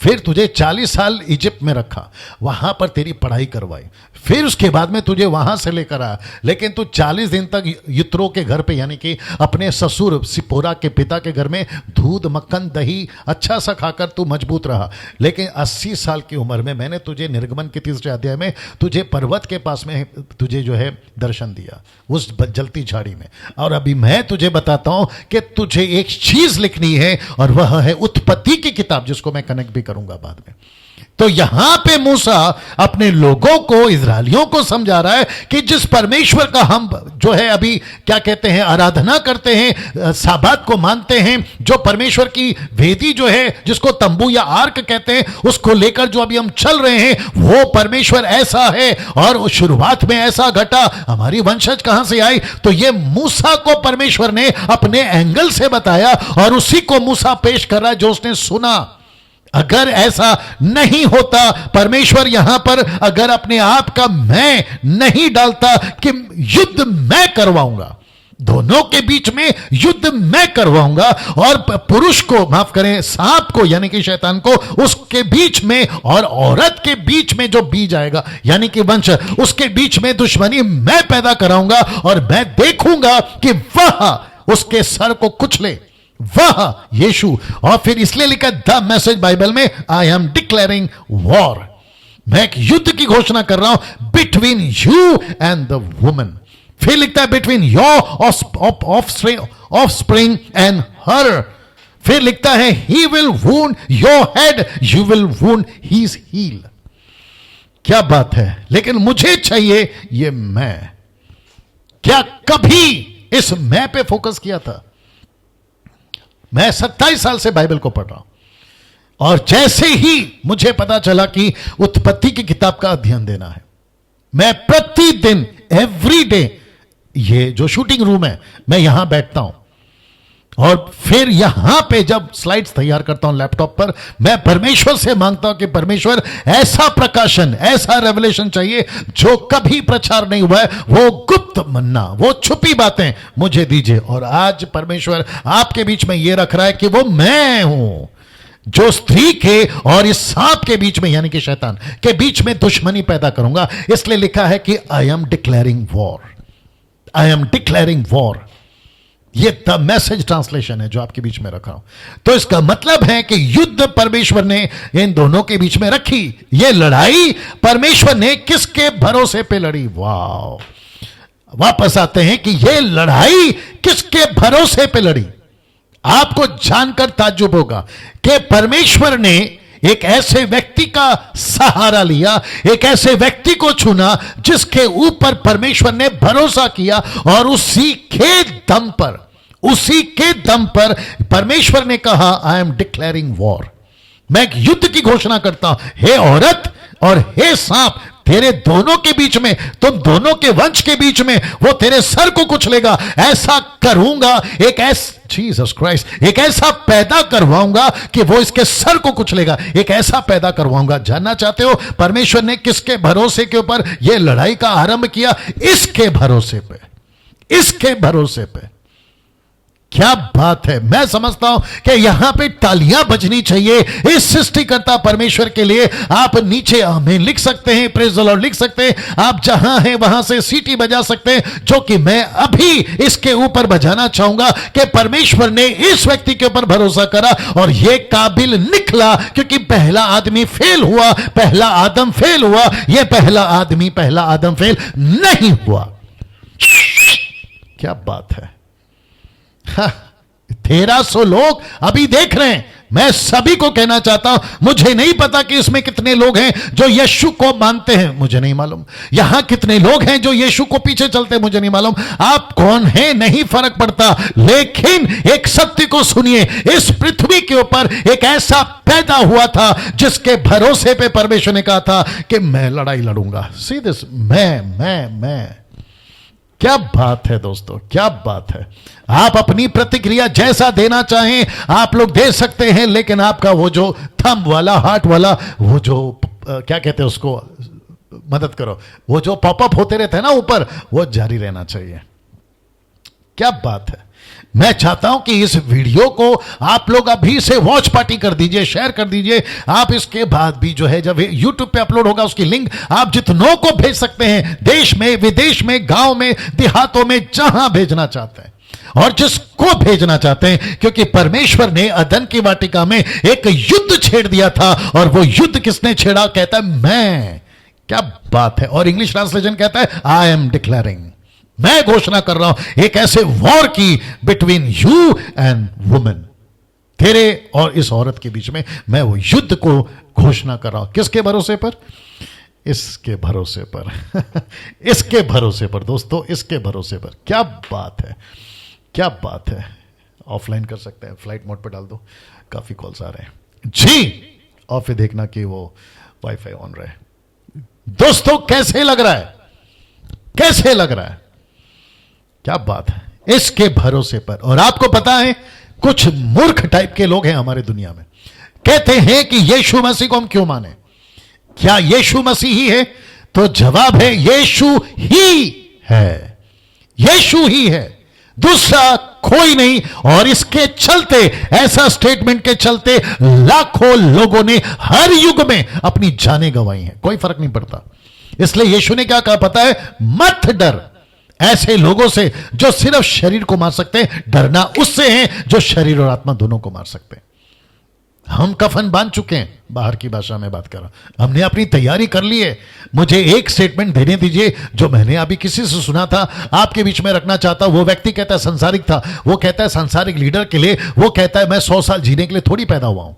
फिर तुझे 40 साल इजिप्ट में रखा, वहां पर तेरी पढ़ाई करवाई, फिर उसके बाद में तुझे वहां से लेकर आया, लेकिन तू 40 दिन तक यित्रो के घर पे, यानी कि अपने ससुर सिपोरा के पिता के घर में दूध मक्खन दही अच्छा सा खाकर तू मजबूत रहा। लेकिन 80 साल की उम्र में मैंने तुझे निर्गमन के 3रे अध्याय में तुझे पर्वत के पास में तुझे जो है दर्शन दिया, उस जलती झाड़ी में। और अभी मैं तुझे बताता हूं कि तुझे एक चीज लिखनी है, और वह है उत्पत्ति की किताब, जिसको मैं कनेक्ट भी करूंगा बाद में। तो यहां पे मूसा अपने लोगों को, इजरायलियों को समझा रहा है कि जिस परमेश्वर का हम जो है अभी क्या कहते हैं, आराधना करते हैं, साबात को मानते हैं, जो परमेश्वर की वेदी जो है, जिसको तंबू या आर्क कहते हैं, उसको लेकर जो अभी हम चल रहे हैं, वो परमेश्वर ऐसा है। और शुरुआत में ऐसा घटा, हमारी वंशज कहां से आई? तो ये मूसा को परमेश्वर ने अपने एंगल से बताया और उसी को मूसा पेश कर रहा है जो उसने सुना। अगर ऐसा नहीं होता, परमेश्वर यहां पर अगर अपने आप का मैं नहीं डालता कि युद्ध मैं करवाऊंगा, दोनों के बीच में युद्ध मैं करवाऊंगा, और पुरुष को, माफ करें, सांप को यानी कि शैतान को, उसके बीच में और औरत के बीच में जो बीज आएगा यानी कि वंश, उसके बीच में दुश्मनी मैं पैदा कराऊंगा और मैं देखूंगा कि वह उसके सर को कुचले, वह यीशु। और फिर इसलिए लिखा द मैसेज बाइबल में, आई एम डिक्लेयरिंग वॉर, मैं एक युद्ध की घोषणा कर रहा हूं between you and the woman. फिर लिखता है between your offspring and her. फिर लिखता है he will wound your head, you will wound his heel. क्या बात है! लेकिन मुझे चाहिए ये मैं। क्या कभी इस मैं पे फोकस किया था? मैं 27 साल से बाइबल को पढ़ रहा हूं और जैसे ही मुझे पता चला कि उत्पत्ति की किताब का अध्ययन देना है, मैं प्रतिदिन एवरी डे, ये जो शूटिंग रूम है, मैं यहां बैठता हूं और फिर यहां पे जब स्लाइड्स तैयार करता हूं लैपटॉप पर, मैं परमेश्वर से मांगता हूं कि परमेश्वर ऐसा प्रकाशन, ऐसा रेवलेशन चाहिए जो कभी प्रचार नहीं हुआ है, वो गुप्त मन्ना, वो छुपी बातें मुझे दीजिए। और आज परमेश्वर आपके बीच में ये रख रहा है कि वो मैं हूं जो स्त्री के और इस सांप के बीच में यानी कि शैतान के बीच में दुश्मनी पैदा करूंगा। इसलिए लिखा है कि I am declaring war, I am declaring war. ये द मैसेज ट्रांसलेशन है जो आपके बीच में रखा हूं। तो इसका मतलब है कि युद्ध परमेश्वर ने इन दोनों के बीच में रखी। ये लड़ाई परमेश्वर ने किसके भरोसे पे लड़ी? वाह! वापस आते हैं कि ये लड़ाई किसके भरोसे पे लड़ी। आपको जानकर ताज्जुब होगा कि परमेश्वर ने एक ऐसे व्यक्ति का सहारा लिया, एक ऐसे व्यक्ति को चुना जिसके ऊपर परमेश्वर ने भरोसा किया, और उसी के दम पर परमेश्वर ने कहा आई एम डिक्लेयरिंग वॉर, मैं एक युद्ध की घोषणा करता हूं। हे औरत और हे सांप, तेरे दोनों के बीच में, तुम दोनों के वंश के बीच में वो तेरे सर को कुचलेगा। ऐसा करूंगा, एक जीसस क्राइस्ट, एक ऐसा पैदा करवाऊंगा कि वो इसके सर को कुचलेगा, एक ऐसा पैदा करवाऊंगा। जानना चाहते हो परमेश्वर ने किसके भरोसे के ऊपर यह लड़ाई का आरंभ किया? इसके भरोसे पे, इसके भरोसे पे। क्या बात है! मैं समझता हूं कि यहां पे तालियां बजनी चाहिए इस सृष्टिकर्ता परमेश्वर के लिए। आप नीचे आमीन लिख सकते हैं, प्रेज द लॉर्ड लिख सकते हैं, आप जहां हैं वहां से सीटी बजा सकते हैं, जो कि मैं अभी इसके ऊपर बजाना चाहूंगा कि परमेश्वर ने इस व्यक्ति के ऊपर भरोसा करा और यह काबिल निकला, क्योंकि पहला आदमी फेल हुआ, पहला आदम फेल हुआ, यह पहला आदमी, पहला आदम फेल नहीं हुआ। क्या बात है! 1300 लोग अभी देख रहे हैं। मैं सभी को कहना चाहता हूं, मुझे नहीं पता कि इसमें कितने लोग हैं जो यीशु को मानते हैं, मुझे नहीं मालूम। यहां कितने लोग हैं जो यीशु को पीछे चलते हैं, मुझे नहीं मालूम। आप कौन हैं नहीं फर्क पड़ता, लेकिन एक सत्य को सुनिए, इस पृथ्वी के ऊपर एक ऐसा पैदा हुआ था जिसके भरोसे पे परमेश्वर ने कहा था कि मैं लड़ाई लड़ूंगा। सी दिस, मैं। क्या बात है दोस्तों, क्या बात है! आप अपनी प्रतिक्रिया जैसा देना चाहें आप लोग दे सकते हैं, लेकिन आपका वो जो थंब वाला, हार्ट वाला, वो जो क्या कहते हैं उसको, मदद करो, वो जो पॉपअप होते रहते हैं ना ऊपर, वो जारी रहना चाहिए। क्या बात है! मैं चाहता हूं कि इस वीडियो को आप लोग अभी से वॉच पार्टी कर दीजिए, शेयर कर दीजिए। आप इसके बाद भी जो है जब YouTube पे अपलोड होगा उसकी लिंक आप जितनों को भेज सकते हैं, देश में, विदेश में, गांव में, देहातों में, जहां भेजना चाहते हैं और जिसको भेजना चाहते हैं, क्योंकि परमेश्वर ने अदन की वाटिका में एक युद्ध छेड़ दिया था। और वो युद्ध किसने छेड़ा? कहता है मैं। क्या बात है! और इंग्लिश ट्रांसलेशन कहता है आई एम डिक्लेयरिंग, मैं घोषणा कर रहा हूं एक ऐसे वॉर की बिटवीन यू एंड वुमेन, तेरे और इस औरत के बीच में मैं वो युद्ध को घोषणा कर रहा हूं। किसके भरोसे पर? इसके भरोसे पर इसके भरोसे पर दोस्तों, इसके भरोसे पर। क्या बात है, क्या बात है। ऑफलाइन कर सकते हैं, फ्लाइट मोड पर डाल दो, काफी कॉल्स आ रहे हैं जी। और फिर देखना कि वो वाईफाई ऑन रहे। दोस्तों कैसे लग रहा है, कैसे लग रहा है? क्या बात है, इसके भरोसे पर। और आपको पता है कुछ मूर्ख टाइप के लोग हैं हमारे दुनिया में, कहते हैं कि यीशु मसीह को हम क्यों माने? क्या यीशु मसीह ही है? तो जवाब है यीशु ही है, यीशु ही है, दूसरा कोई नहीं। और इसके चलते, ऐसा स्टेटमेंट के चलते लाखों लोगों ने हर युग में अपनी जानें गंवाई हैं, कोई फर्क नहीं पड़ता। इसलिए यीशु ने क्या कहा पता है? मत डर ऐसे लोगों से जो सिर्फ शरीर को मार सकते हैं, डरना उससे है जो शरीर और आत्मा दोनों को मार सकते हैं। हम कफन बांध चुके हैं, बाहर की भाषा में बात कर रहा हूं, हमने अपनी तैयारी कर ली है। मुझे एक स्टेटमेंट देने दीजिए जो मैंने अभी किसी से सुना था, आपके बीच में रखना चाहता हूं। वो व्यक्ति कहता है संसारिक था, वो कहता है संसारिक लीडर के लिए, वो कहता है मैं 100 साल जीने के लिए थोड़ी पैदा हुआ हूं,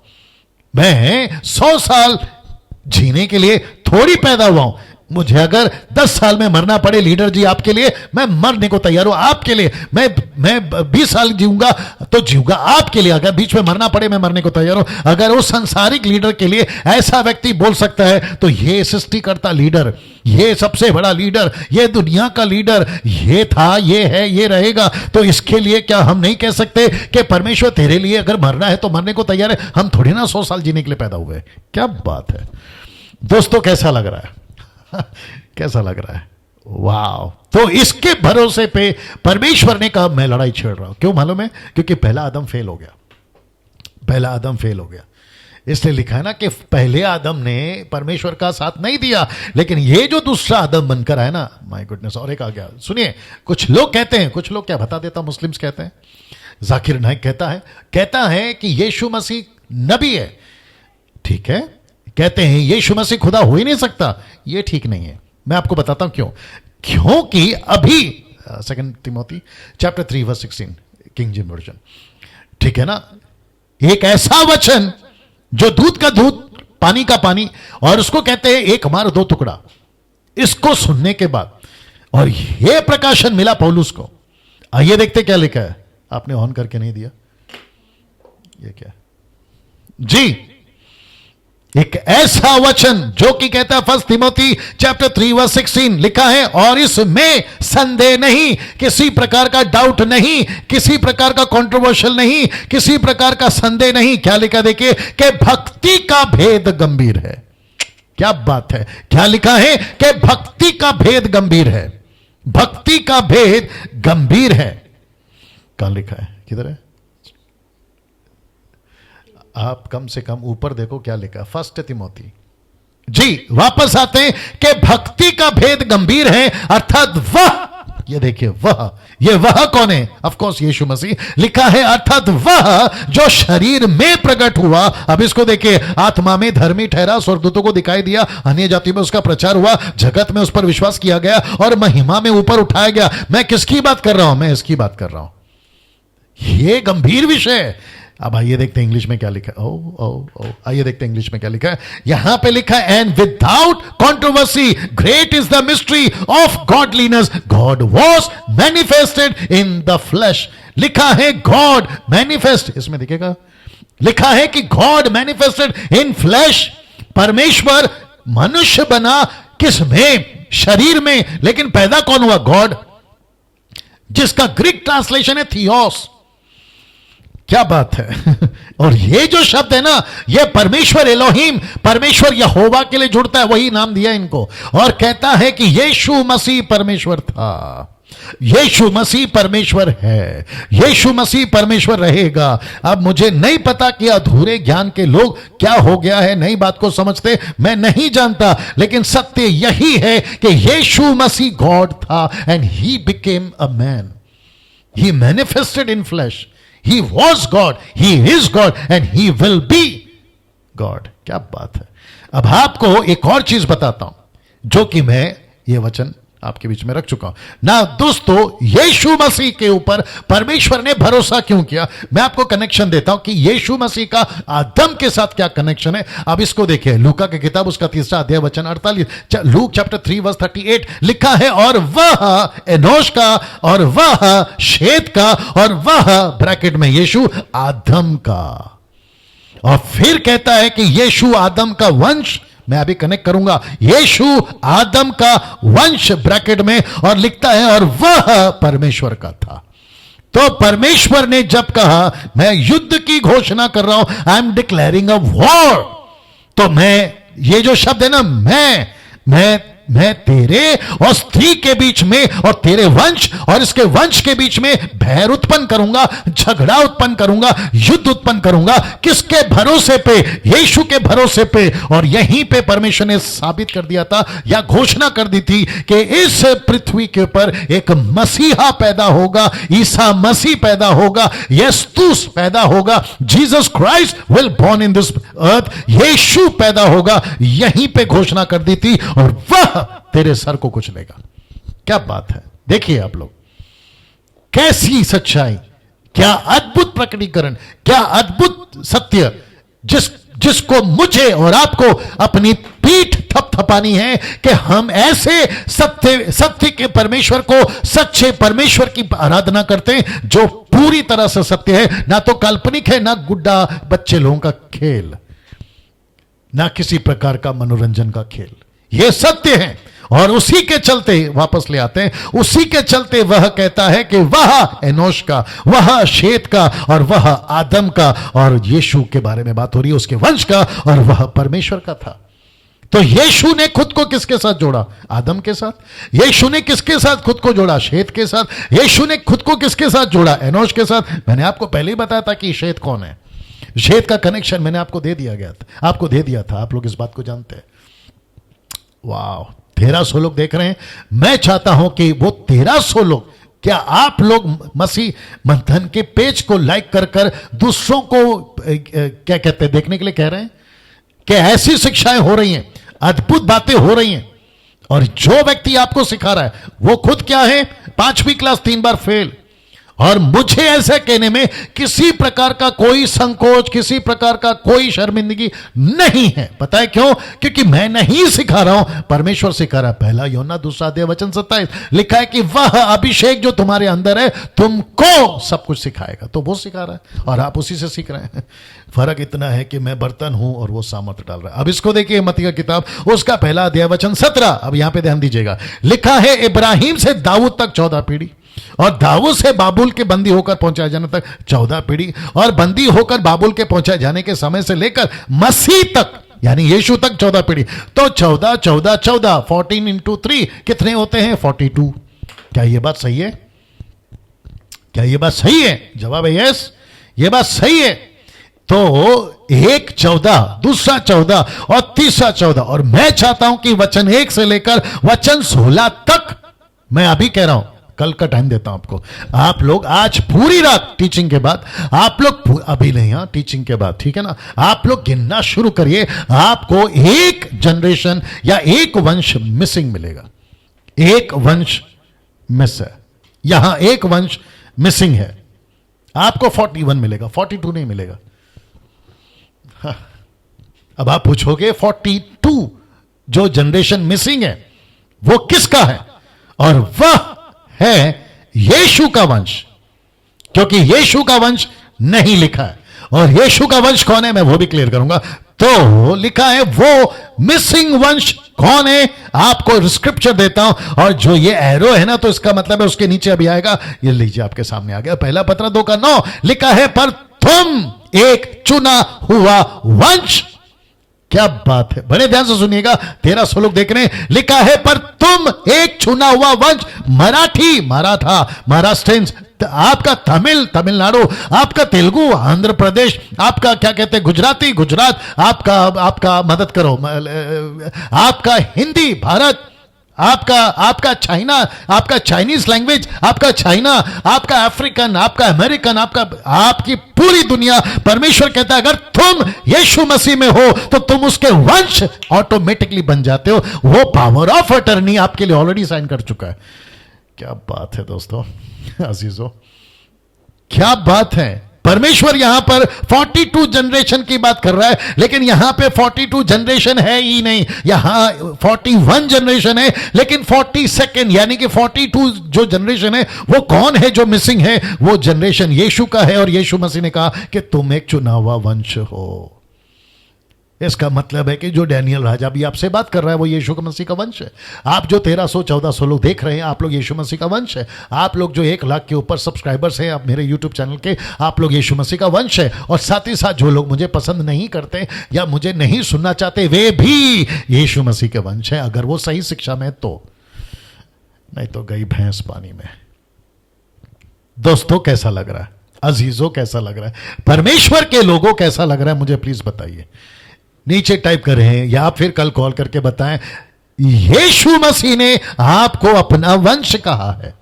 मैं 100 साल जीने के लिए थोड़ी पैदा हुआ हूं। मुझे अगर 10 साल में मरना पड़े लीडर जी आपके लिए, मैं मरने को तैयार हूं आपके लिए। मैं 20 साल जीऊंगा तो जीऊंगा आपके लिए, अगर बीच में मरना पड़े मैं मरने को तैयार हूं। अगर वो संसारिक लीडर के लिए ऐसा व्यक्ति बोल सकता है, तो ये सृष्टिकर्ता लीडर, ये सबसे बड़ा लीडर, ये दुनिया का लीडर, ये था, ये है, ये रहेगा, तो इसके लिए क्या हम नहीं कह सकते कि परमेश्वर तेरे लिए अगर मरना है तो मरने को तैयार है? हम थोड़ी ना 100 साल जीने के लिए पैदा हुए। क्या बात है दोस्तों, कैसा लग रहा है? कैसा लग रहा है? वाह। तो इसके भरोसे पे परमेश्वर ने कहा मैं लड़ाई छेड़ रहा हूं। क्यों मालूम है? क्योंकि पहला आदम फेल हो गया, पहला आदम फेल हो गया। इसलिए लिखा है ना कि पहले आदम ने परमेश्वर का साथ नहीं दिया, लेकिन ये जो दूसरा आदम बनकर आया ना, माय गुडनेस, और एक आ गया। सुनिए, कुछ लोग कहते हैं, कुछ लोग क्या बता देता, मुस्लिम्स कहते हैं, जाकिर नाइक कहता है कि यीशु मसीह नबी है। ठीक है, कहते हैं यीशु मसीह खुदा हो ही नहीं सकता। यह ठीक नहीं है, मैं आपको बताता हूं क्यों। क्योंकि अभी 2 Timothy chapter 3 verse 16 King James Version, ठीक है ना, एक ऐसा वचन जो दूध का दूध, पानी का पानी, और उसको कहते हैं एक मार दो टुकड़ा। इसको सुनने के बाद, और यह प्रकाशन मिला पौलुस को। आइए देखते क्या लिखा है। आपने ऑन करके नहीं दिया, ये क्या जी? एक ऐसा वचन जो कि कहता है 1 तिमोथी चैप्टर 3 वर्स 16 लिखा है, और इसमें संदेह नहीं, किसी प्रकार का डाउट नहीं, किसी प्रकार का कंट्रोवर्शियल नहीं, किसी प्रकार का संदेह नहीं। क्या लिखा देखिए, कि भक्ति का भेद गंभीर है। क्या बात है, क्या लिखा है? कि भक्ति का भेद गंभीर है, भक्ति का भेद गंभीर है। कहां लिखा है, किधर है? आप कम से कम ऊपर देखो क्या लिखा, 1 तिमोथी जी। वापस आते हैं कि भक्ति का भेद गंभीर है, अर्थात वह, ये देखिए वह, ये वह कौन है? ऑफ कोर्स यीशु मसीह। लिखा है अर्थात वह जो शरीर में प्रकट हुआ। अब इसको देखिए, आत्मा में धर्मी ठहरा, स्वर्गदूतों को दिखाई दिया, अन्य जाति में उसका प्रचार हुआ, जगत में उस पर विश्वास किया गया, और महिमा में ऊपर उठाया गया। मैं किसकी बात कर रहा हूं? मैं इसकी बात कर रहा हूं। यह गंभीर विषय है। अब आइए देखते हैं इंग्लिश में क्या लिखा है। आइए देखते हैं इंग्लिश में क्या लिखा है। यहां पे लिखा है, and without controversy great is the mystery of godliness, God was manifested in the flash. लिखा है गॉड मैनिफेस्ट, इसमें दिखेगा, लिखा है कि गॉड मैनिफेस्टेड इन फ्लैश। परमेश्वर मनुष्य बना, किस में? शरीर में। लेकिन पैदा कौन हुआ? गॉड, जिसका ग्रीक ट्रांसलेशन है थियोस। क्या बात है। और ये जो शब्द है ना, ये परमेश्वर एलोहिम, परमेश्वर यहोवा के लिए जुड़ता है, वही नाम दिया इनको। और कहता है कि यीशु मसीह परमेश्वर था, यीशु मसीह परमेश्वर है, यीशु मसीह परमेश्वर रहेगा। अब मुझे नहीं पता कि अधूरे ज्ञान के लोग क्या हो गया है, नई बात को समझते, मैं नहीं जानता, लेकिन सत्य यही है कि यीशु मसीह गॉड था, and he became a man, he manifested in flash. He was God, He is God, and He will be God. क्या बात है। अब आपको एक और चीज बताता हूं, जो कि मैं ये वचन आपके बीच में रख चुका हूं ना। दोस्तों, यीशु मसीह के ऊपर परमेश्वर ने भरोसा क्यों किया, मैं आपको कनेक्शन देता हूं कि यीशु मसीह का आदम के साथ क्या कनेक्शन है। अब इसको देखिए, लूका की किताब उसका 3 अध्याय वचन 48, लूक चैप्टर 3 वर्स 38 लिखा है, और वह एनोश का, और वह शेत का, और वह ब्रैकेट में यीशु आदम का। और फिर कहता है कि यीशु आदम का वंश, मैं अभी कनेक्ट करूंगा, यीशु आदम का वंश ब्रैकेट में, और लिखता है और वह परमेश्वर का था। तो परमेश्वर ने जब कहा मैं युद्ध की घोषणा कर रहा हूं, I am declaring a war, तो मैं, ये जो शब्द है ना, मैं तेरे और स्त्री के बीच में और तेरे वंश और इसके वंश के बीच में भैर उत्पन्न करूंगा, झगड़ा उत्पन्न करूंगा, युद्ध उत्पन्न करूंगा। किसके भरोसे पे? यीशु के भरोसे पे। और यहीं पे परमेश्वर ने साबित कर दिया था या घोषणा कर दी थी कि इस पृथ्वी के ऊपर एक मसीहा पैदा होगा, ईसा मसीह पैदा होगा, यस्तुस पैदा होगा, Jesus Christ will born in this earth, यीशु पैदा होगा। यहीं पे घोषणा कर दी थी, और वह तेरे सर को कुछ लेगा। क्या बात है, देखिए आप लोग, कैसी सच्चाई, क्या अद्भुत प्रकटीकरण, क्या अद्भुत सत्य, जिसको मुझे और आपको अपनी पीठ थपथपानी है कि हम ऐसे सत्य के परमेश्वर को, सच्चे परमेश्वर की आराधना करते हैं जो पूरी तरह से सत्य है, ना तो काल्पनिक है, ना गुड्डा बच्चे लोगों का खेल, ना किसी प्रकार का मनोरंजन का खेल। यह सत्य है, और उसी के चलते वापस ले आते हैं, उसी के चलते वह कहता है कि वह एनोश का, वह शेत का, और वह आदम का, और यीशु के बारे में बात हो रही है, उसके वंश का, और वह परमेश्वर का था। तो यीशु ने खुद को किसके साथ जोड़ा? आदम के साथ। यीशु ने किसके साथ खुद को जोड़ा? शेत के साथ। यीशु ने खुद को किसके साथ जोड़ा? एनोश के साथ। मैंने आपको पहले ही बताया था कि शेत कौन है। शेत का कनेक्शन मैंने आपको दे दिया था, आप लोग इस बात को जानते हैं। वाह, 1300 लोग देख रहे हैं। मैं चाहता हूं कि वो 1300 लोग, क्या आप लोग मसीह मंथन के पेज को लाइक कर दूसरों को क्या कहते हैं, देखने के लिए कह रहे हैं कि ऐसी शिक्षाएं हो रही हैं, अद्भुत बातें हो रही हैं, और जो व्यक्ति आपको सिखा रहा है वो खुद क्या है? 5वीं क्लास 3 बार फेल। और मुझे ऐसा कहने में किसी प्रकार का कोई संकोच, किसी प्रकार का कोई शर्मिंदगी नहीं है। पता है क्यों? क्योंकि मैं नहीं सिखा रहा हूं, परमेश्वर सिखा रहा है। 1 यूहन्ना 2 अध्याय वचन 27 लिखा है कि वह अभिषेक जो तुम्हारे अंदर है तुमको सब कुछ सिखाएगा। तो वो सिखा रहा है और आप उसी से सीख रहे हैं। फर्क इतना है कि मैं बर्तन हूं और वो सामर्थ डाल रहा है। अब इसको देखिए, मत्ती की किताब उसका 1 अध्याय वचन 17। अब यहां पे ध्यान दीजिएगा, लिखा है इब्राहिम से दाऊद तक 14 पीढ़ी, और दाऊद से बाबुल के बंदी होकर पहुंचाए जाने तक 14 पीढ़ी, और बंदी होकर बाबुल के पहुंचाए जाने के समय से लेकर मसीह तक यानी यीशु तक 14 पीढ़ी। तो 14 14 14 14 इंटू 3 कितने होते हैं? 42। क्या ये बात सही है? क्या ये बात सही है? जवाब है यस, ये बात सही है। तो एक 14, दूसरा 14 और तीसरा 14। और मैं चाहता हूं कि वचन 1 से लेकर वचन 16 तक, मैं अभी कह रहा हूं, कल का टाइम देता हूं आपको, आप लोग आज पूरी रात टीचिंग के बाद, आप लोग अभी नहीं, हाँ टीचिंग के बाद, ठीक है ना, आप लोग गिनना शुरू करिए। आपको एक जनरेशन या एक वंश मिसिंग मिलेगा। एक वंश मिस है, यहां एक वंश मिसिंग है। आपको 41 मिलेगा, 42 नहीं मिलेगा। हाँ। अब आप पूछोगे 42 जो जनरेशन मिसिंग है वो किसका है? और वह है यीशु का वंश, क्योंकि यीशु का वंश नहीं लिखा है। और यीशु का वंश कौन है मैं वो भी क्लियर करूंगा। तो लिखा है वो मिसिंग वंश कौन है, आपको स्क्रिप्चर देता हूं। और जो ये एरो है ना, तो इसका मतलब है उसके नीचे अभी आएगा, ये लीजिए आपके सामने आ गया, 1 पत्र 2:9 लिखा है, पर तुम एक चुना हुआ वंश। क्या बात है, बड़े ध्यान से सुनिएगा, 1300 लोग देख रहे हैं। लिखा है पर तुम एक चुना हुआ वंश, मराठी, मराठा, महाराष्ट्रियंस, आपका तमिल, तमिलनाडु, आपका तेलुगु, आंध्र प्रदेश, आपका क्या कहते हैं गुजराती, गुजरात, आपका मदद करो, आपका हिंदी, भारत, आपका आपका चाइना, आपका चाइनीज लैंग्वेज, आपका चाइना, आपका अफ्रीकन, आपका अमेरिकन, आपकी पूरी दुनिया, परमेश्वर कहता है अगर तुम यीशु मसीह में हो तो तुम उसके वंश ऑटोमेटिकली बन जाते हो। वो पावर ऑफ अटर्नी आपके लिए ऑलरेडी साइन कर चुका है। क्या बात है दोस्तों, अजीजों, क्या बात है। परमेश्वर यहां पर 42 जनरेशन की बात कर रहा है, लेकिन यहां पे 42 जनरेशन है ही नहीं, यहां 41 जनरेशन है, लेकिन 42nd यानी कि 42 जो जनरेशन है वो कौन है जो मिसिंग है? वो जनरेशन यीशु का है। और यीशु मसीह ने कहा कि तुम एक चुना हुआ वंश हो। इसका मतलब है कि जो डैनियल राजा भी आपसे बात कर रहा है वो यीशु का मसीह का वंश है। आप जो 1300-1400 लोग देख रहे हैं, आप लोग यीशु मसीह का वंश है। आप लोग जो 1 लाख के ऊपर सब्सक्राइबर्स हैं आप मेरे यूट्यूब चैनल के, आप लोग यीशु मसीह का वंश है। और साथ ही साथ जो लोग मुझे पसंद नहीं करते या मुझे नहीं सुनना चाहते वे भी यीशु मसीह के वंश है, अगर वो सही शिक्षा में तो। नहीं तो गई भैंस पानी में। दोस्तों कैसा लग रहा है? अजीजों कैसा लग रहा है? परमेश्वर के लोगों कैसा लग रहा है? मुझे प्लीज बताइए, नीचे टाइप करें या फिर कल कॉल करके बताएं। यीशु मसीह ने आपको अपना वंश कहा है,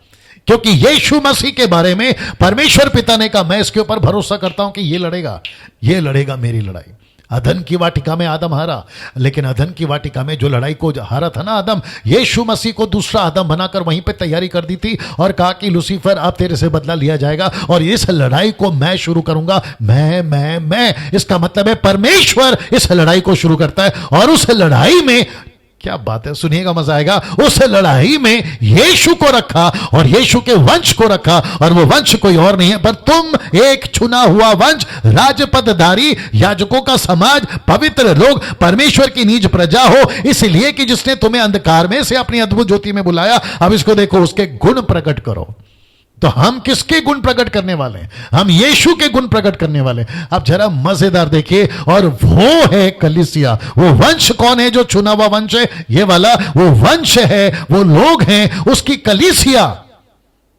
क्योंकि यीशु मसीह के बारे में परमेश्वर पिता ने कहा मैं इसके ऊपर भरोसा करता हूं कि ये लड़ेगा मेरी लड़ाई। अधन की वाटिका में आदम हारा, लेकिन अधन की वाटिका में जो लड़ाई को हारा था ना आदम, यीशु मसीह को दूसरा आदम बनाकर वहीं पे तैयारी कर दी थी और कहा कि लूसीफर अब तेरे से बदला लिया जाएगा और इस लड़ाई को मैं शुरू करूंगा। मैं इसका मतलब है परमेश्वर इस लड़ाई को शुरू करता है और उस लड़ाई में क्या बात है, सुनिएगा मजा आएगा। उस लड़ाई में यीशु को रखा और यीशु के वंश को रखा, और वो वंश कोई और नहीं है पर तुम एक चुना हुआ वंश, राजपदधारी, याजकों का समाज, पवित्र लोग, परमेश्वर की निज प्रजा हो, इसलिए कि जिसने तुम्हें अंधकार में से अपनी अद्भुत ज्योति में बुलाया। अब इसको देखो, उसके गुण प्रकट करो। तो हम किसके गुण प्रकट करने वाले हैं? हम यीशु के गुण प्रकट करने वाले हैं। अब जरा मजेदार देखिए, और वो है कलीसिया। वो वंश कौन है जो चुना हुआ वंश है? ये वाला वो वंश है, वो लोग हैं, उसकी कलीसिया।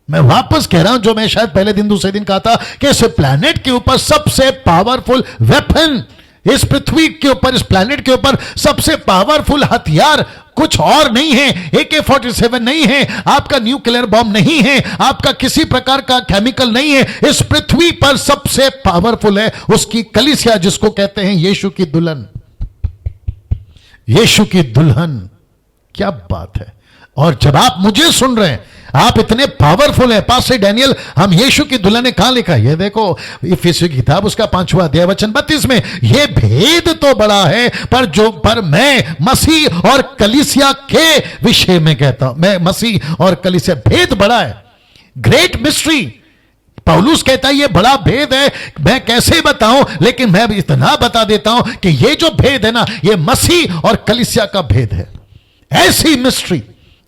मैं वापस कह रहा हूं जो मैं शायद पहले दिन दूसरे दिन कहा था कि इस प्लैनेट के ऊपर सबसे पावरफुल वेपन, इस पृथ्वी के ऊपर, इस प्लैनेट के ऊपर सबसे पावरफुल हथियार कुछ और नहीं है। AK-47 नहीं है, आपका न्यूक्लियर बॉम्ब नहीं है, आपका किसी प्रकार का केमिकल नहीं है। इस पृथ्वी पर सबसे पावरफुल है उसकी कलीसिया, जिसको कहते हैं यीशु की दुल्हन। यीशु की दुल्हन, क्या बात है। और जब आप मुझे सुन रहे हैं, आप इतने पावरफुल हैं। पास से डैनियल, हम यीशु की दुल्हन ने कहां लिखा? ये देखो इफिसियों की किताब उसका 5वां अध्याय वचन 32 में। ये भेद तो बड़ा है, पर मैं मसीह और कलीसिया के विषय में कहता हूं। मैं मसीह और कलीसिया, भेद बड़ा है, ग्रेट मिस्ट्री। पौलुस कहता है ये बड़ा भेद है, मैं कैसे बताऊं, लेकिन मैं इतना बता देता हूं कि ये जो भेद है ना, ये मसीह और कलीसिया का भेद है, ऐसी मिस्ट्री।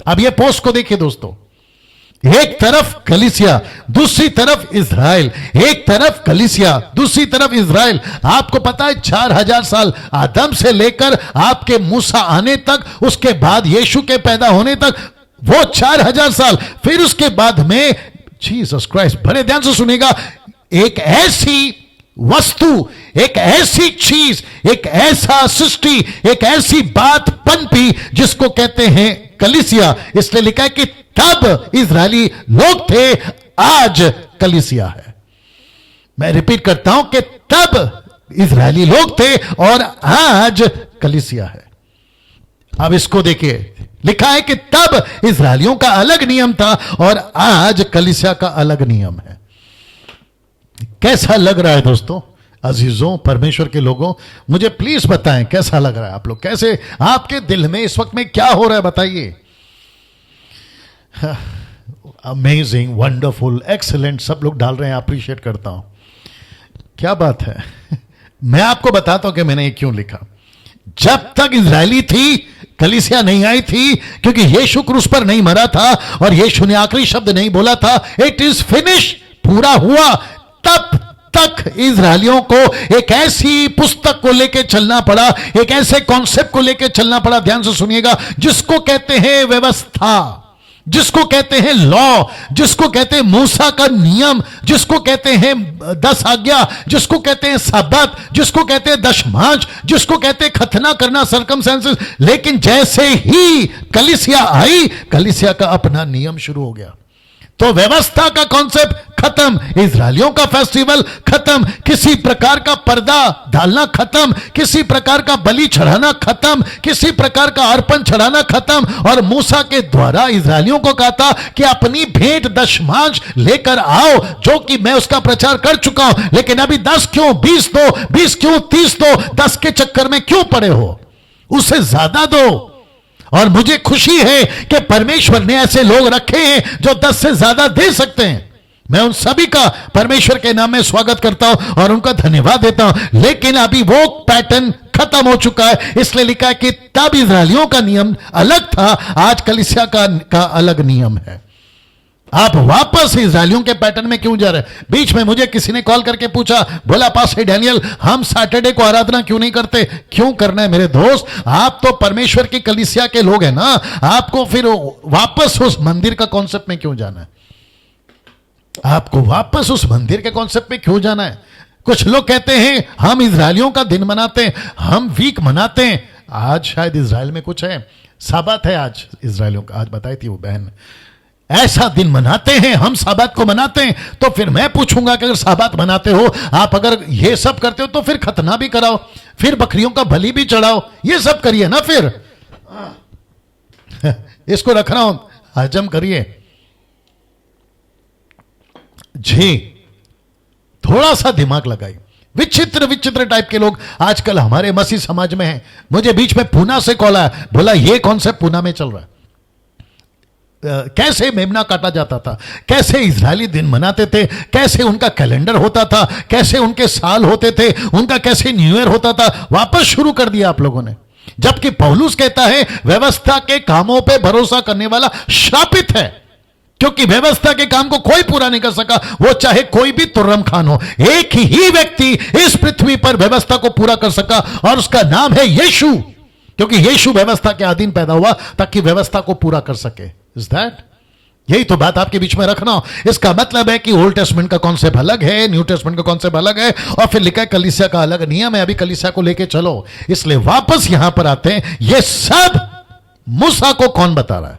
अब ये पोस्ट को देखिए दोस्तों, एक तरफ कलीसिया, दूसरी तरफ इज़राइल। एक तरफ कलीसिया, दूसरी तरफ इज़राइल। आपको पता है 4000 साल आदम से लेकर आपके मूसा आने तक, उसके बाद यीशु के पैदा होने तक, वो 4000 साल। फिर उसके बाद में जीसस क्राइस्ट, बड़े ध्यान से सुनेगा, एक ऐसी वस्तु, एक ऐसी चीज, एक ऐसा सृष्टि, एक ऐसी बात पनपी जिसको कहते हैं कलीसिया। इसलिए लिखा है कि तब इजरायली लोग थे, आज कलीसिया है। मैं रिपीट करता हूं कि तब इजरायली लोग थे और आज कलीसिया है। अब इसको देखिए, लिखा है कि तब इजरायलियों का अलग नियम था और आज कलीसिया का अलग नियम है। कैसा लग रहा है दोस्तों, अजीजों, परमेश्वर के लोगों? मुझे प्लीज बताएं कैसा लग रहा है आप लोग, कैसे आपके दिल में इस वक्त में क्या हो रहा है, बताइए। अमेजिंग, वंडरफुल, एक्सीलेंट सब लोग डाल रहे हैं, अप्रिशिएट करता हूं, क्या बात है। मैं आपको बताता हूं कि मैंने ये क्यों लिखा। जब तक इजरायली थी, कलीसिया नहीं आई थी, क्योंकि यीशु क्रूस पर नहीं मरा था और यीशु ने आखिरी शब्द नहीं बोला था, इट इज फिनिश, पूरा हुआ। तब तक इजरायलियों को एक ऐसी पुस्तक को लेकर चलना पड़ा, एक ऐसे कॉन्सेप्ट को लेकर चलना पड़ा, ध्यान से सुनिएगा, जिसको कहते हैं व्यवस्था। जिसको कहते हैं लॉ, जिसको कहते हैं मूसा का नियम, जिसको कहते हैं 10 आज्ञा, जिसको कहते हैं साबत, जिसको कहते हैं दशमांश, जिसको कहते हैं खतना करना, सर्कमस्टेंसेस। लेकिन जैसे ही कलीसिया आई, कलीसिया का अपना नियम शुरू हो गया। तो व्यवस्था का कॉन्सेप्ट खत्म, इजरायलियों का फेस्टिवल खत्म, किसी प्रकार का पर्दा डालना खत्म, किसी प्रकार का बलि चढ़ाना खत्म, किसी प्रकार का अर्पण चढ़ाना खत्म। और मूसा के द्वारा इजरायलियों को कहा था कि अपनी भेंट दशमांश लेकर आओ, जो कि मैं उसका प्रचार कर चुका हूं। लेकिन अभी 10 क्यों, 20 दो, 20 क्यों, 30 दो, 10 के चक्कर में क्यों पड़े हो, उससे ज्यादा दो। और मुझे खुशी है कि परमेश्वर ने ऐसे लोग रखे हैं जो 10 से ज्यादा दे सकते हैं। मैं उन सभी का परमेश्वर के नाम में स्वागत करता हूं और उनका धन्यवाद देता हूं। लेकिन अभी वो पैटर्न खत्म हो चुका है, इसलिए लिखा है कि तब इजरायलियों का नियम अलग था, आज कलीसिया का अलग नियम है। आप वापस इजरायलियों के पैटर्न में क्यों जा रहे हैं? बीच में मुझे किसी ने कॉल करके पूछा, बोला पास्टर डैनियल, हम सैटरडे को आराधना क्यों नहीं करते? क्यों करना है मेरे दोस्त? आप तो परमेश्वर की कलीसिया के लोग हैं ना, आपको फिर वापस उस मंदिर का कॉन्सेप्ट में क्यों जाना है? आपको वापस उस मंदिर के कॉन्सेप्ट में क्यों जाना है? कुछ लोग कहते हैं हम इजरायलियों का दिन मनाते हैं, हम वीक मनाते हैं। आज शायद इजराइल में कुछ है, साबत है आज इजरायलियों का, आज बताई थी वो बहन, ऐसा दिन मनाते हैं, हम साबत को मनाते हैं। तो फिर मैं पूछूंगा कि अगर साबत मनाते हो, आप अगर ये सब करते हो, तो फिर खतना भी कराओ, फिर बकरियों का बलि भी चढ़ाओ, ये सब करिए ना। फिर इसको रख रहा हूं, हजम करिए जी, थोड़ा सा दिमाग लगाइए। विचित्र विचित्र टाइप के लोग आजकल हमारे मसीह समाज में हैं। मुझे बीच में पूना से कॉल आया, बोला ये कॉन्सेप्ट पूना में चल रहा है, कैसे मेमना काटा जाता था, कैसे इजरायली दिन मनाते थे, कैसे उनका कैलेंडर होता था, कैसे उनके साल होते थे, उनका कैसे न्यू ईयर होता था, वापस शुरू कर दिया आप लोगों ने। जबकि पौलुस कहता है व्यवस्था के कामों पे भरोसा करने वाला श्रापित है, क्योंकि व्यवस्था के काम को कोई पूरा नहीं कर सका, वो चाहे कोई भी तुर्रम खान हो। एक ही व्यक्ति इस पृथ्वी पर व्यवस्था को पूरा कर सका और उसका नाम है यीशु, क्योंकि यीशु व्यवस्था के अधीन पैदा हुआ ताकि व्यवस्था को पूरा कर सके। Is that? यही तो बात आपके बीच में रखना हो। इसका मतलब है कि ओल्ड टेस्टमेंट का कॉन्सेप्ट अलग है, न्यू टेस्टमेंट का कॉन्सेप्ट अलग है, और फिर लिखा है कलीसिया का अलग नियम है। अभी कलीसिया को लेके चलो। इसलिए वापस यहां पर आते हैं, ये सब मूसा को कौन बता रहा है?